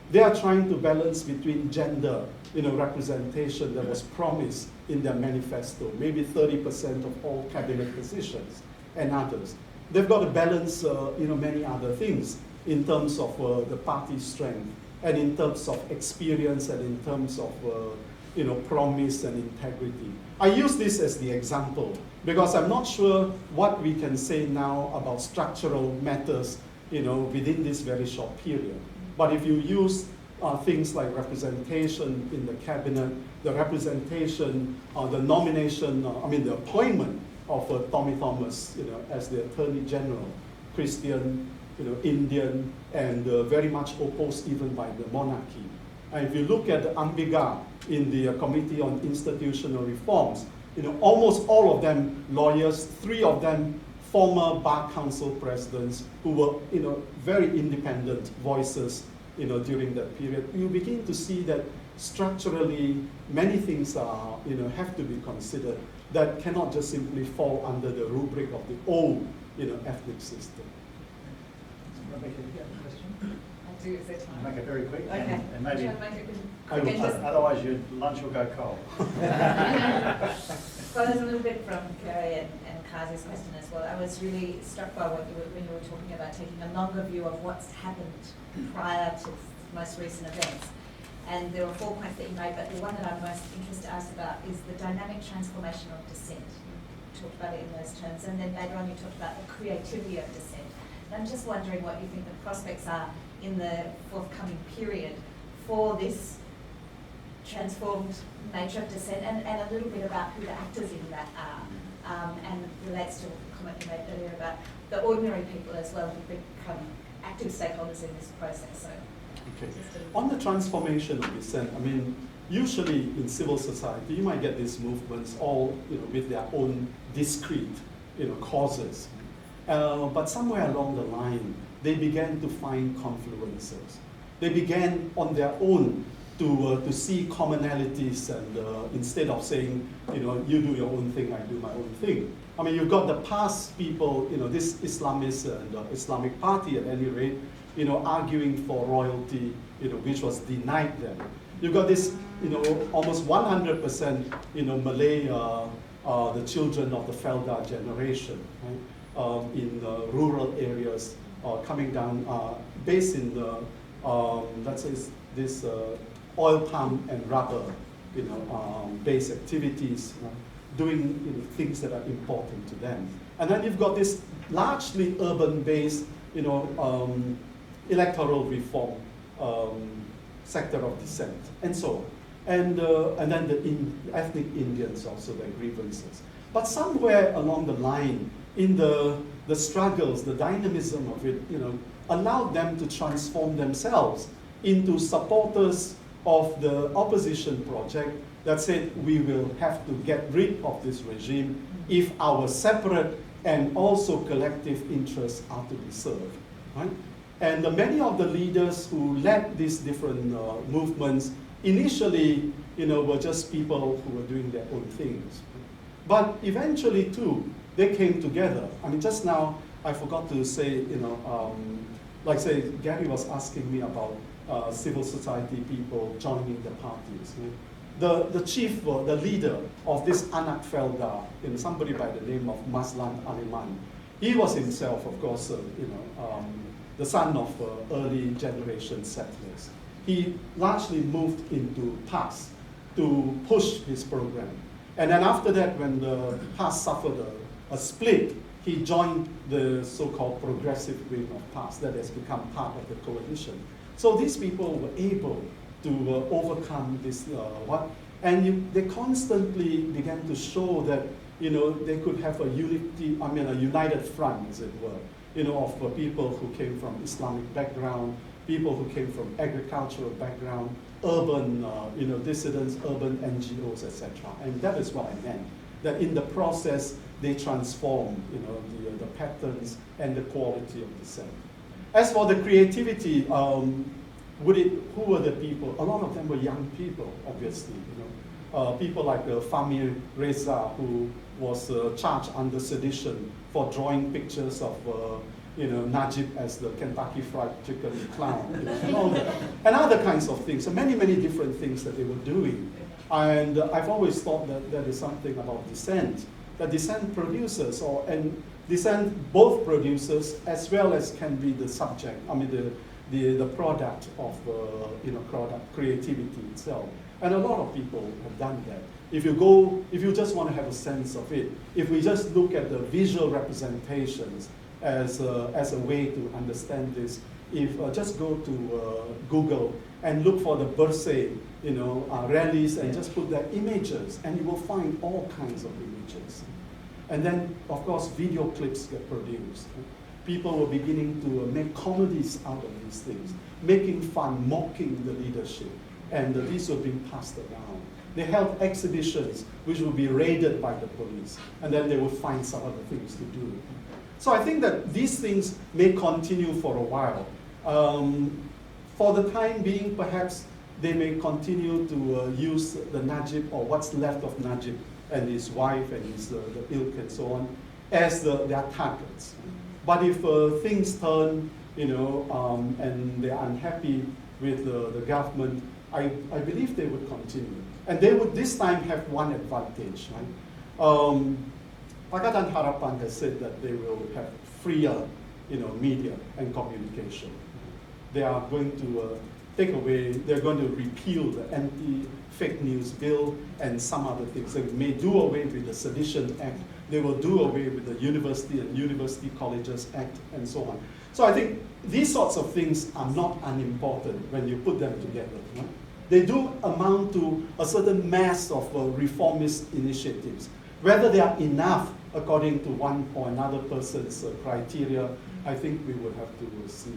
They are trying to balance between gender, representation that was promised in their manifesto, maybe 30% of all cabinet positions, and others. They've got to balance, many other things in terms of the party strength, and in terms of experience, and in terms of, promise and integrity. I use this as the example because I'm not sure what we can say now about structural matters, within this very short period. But if you use things like representation in the cabinet, the representation, the nomination, the appointment of Tommy Thomas, as the Attorney General, Christian, Indian, and very much opposed even by the monarchy. And if you look at the Ambiga in the Committee on Institutional Reforms, almost all of them lawyers, 3 of them former Bar Council presidents who were, very independent voices during that period, you begin to see that structurally many things are, have to be considered that cannot just simply fall under the rubric of the old, ethnic system. Rebecca, do you have a question? I'll do it this time. Make it very quick, Okay. and maybe, Shall I make it I will. quick and just- otherwise your lunch will go cold. Well, there's a little bit from Kerry and Kazi's question as well. I was really struck by what when you were talking about taking a longer view of what's happened prior to most recent events. And there were 4 points that you made, but the one that I'm most interested to ask about is the dynamic transformation of dissent. You talked about it in those terms, and then later on you talked about the creativity of dissent. And I'm just wondering what you think the prospects are in the forthcoming period for this transformed nature of dissent, and a little bit about who the actors in that are, and relates to a comment you made earlier about the ordinary people as well who become active stakeholders in this process. So, Okay. On the transformation of dissent, I mean, usually in civil society, you might get these movements all, with their own discrete, causes. But somewhere along the line, they began to find confluences. They began on their own to see commonalities, and instead of saying, you do your own thing, I do my own thing. I mean, you've got the past people, this Islamist and Islamic Party at any rate, arguing for royalty, which was denied them. You've got this, almost 100%, Malay, the children of the Felda generation, right? In rural areas, coming down, based in the, let's say, this oil palm and rubber, based activities, doing things that are important to them. And then you've got this largely urban-based, electoral reform sector of dissent, and so on. And then the ethnic Indians also, their grievances. But somewhere along the line, in the struggles, the dynamism of it, allowed them to transform themselves into supporters of the opposition project that said we will have to get rid of this regime if our separate and also collective interests are to be served, right? And many of the leaders who led these different movements initially, were just people who were doing their own things. But eventually, too, they came together. I mean, just now, I forgot to say, like say, Gary was asking me about civil society people joining the parties. The chief, the leader of this Anak Felda, somebody by the name of Maslan Aliman, he was himself, of course, the son of early generation settlers. He largely moved into PAS to push his program. And then after that, when the PAS suffered a split, he joined the so-called progressive wing of PAS that has become part of the coalition. So these people were able to overcome this, they constantly began to show that, they could have a united front, as it were, of people who came from Islamic background, people who came from agricultural background, urban, dissidents, urban NGOs, etc. And that is what I meant, that in the process, they transformed, the patterns and the quality of dissent. As for the creativity, who were the people? A lot of them were young people, obviously. People like Fahmi Reza, who was charged under sedition for drawing pictures of Najib as the Kentucky Fried Chicken clown, and all that, and other kinds of things. So many, many different things that they were doing. And I've always thought that there is something about dissent, that dissent produces, and dissent both produces as well as can be the subject, the product of product creativity itself. And a lot of people have done that. If you just want to have a sense of it, if we just look at the visual representations as a way to understand this, just go to Google and look for the Bursay, rallies, and just put their images, and you will find all kinds of images. And then, of course, video clips get produced. People were beginning to make comedies out of these things, making fun, mocking the leadership, and these were being passed around. They held exhibitions which would be raided by the police, and then they would find some other things to do. So I think that these things may continue for a while. for the time being, perhaps they may continue to use the Najib, or what's left of Najib and his wife and his, the ilk and so on, as their targets. But if things turn, and they're unhappy with the government, I believe they would continue. And they would this time have one advantage, right? Pakatan Harapan has said that they will have freer, media and communication. They are going to take away, they're going to repeal the anti-fake news bill and some other things. They may do away with the Sedition Act. They will do away with the University and University Colleges Act and so on. So I think these sorts of things are not unimportant when you put them together. Right? They do amount to a certain mass of reformist initiatives. Whether they are enough according to one or another person's criteria, I think we would have to see.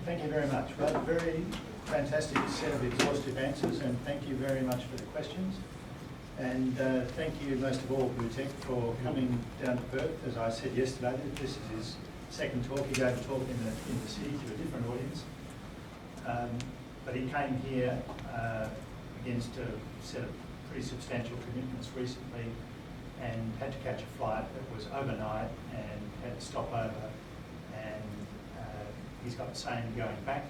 Thank you very much. Well, a very fantastic set of exhaustive answers, and thank you very much for the questions. And thank you most of all, Teik, for coming down to Perth. As I said yesterday, this is his second talk. He gave a talk in the city to a different audience. But he came here against a set of pretty substantial commitments recently and had to catch a flight that was overnight and had to stop over. And he's got the same going back.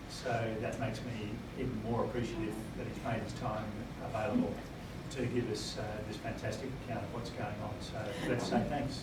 So that makes me even more appreciative that he's made his time available to give us this fantastic account of what's going on. So let's say thanks.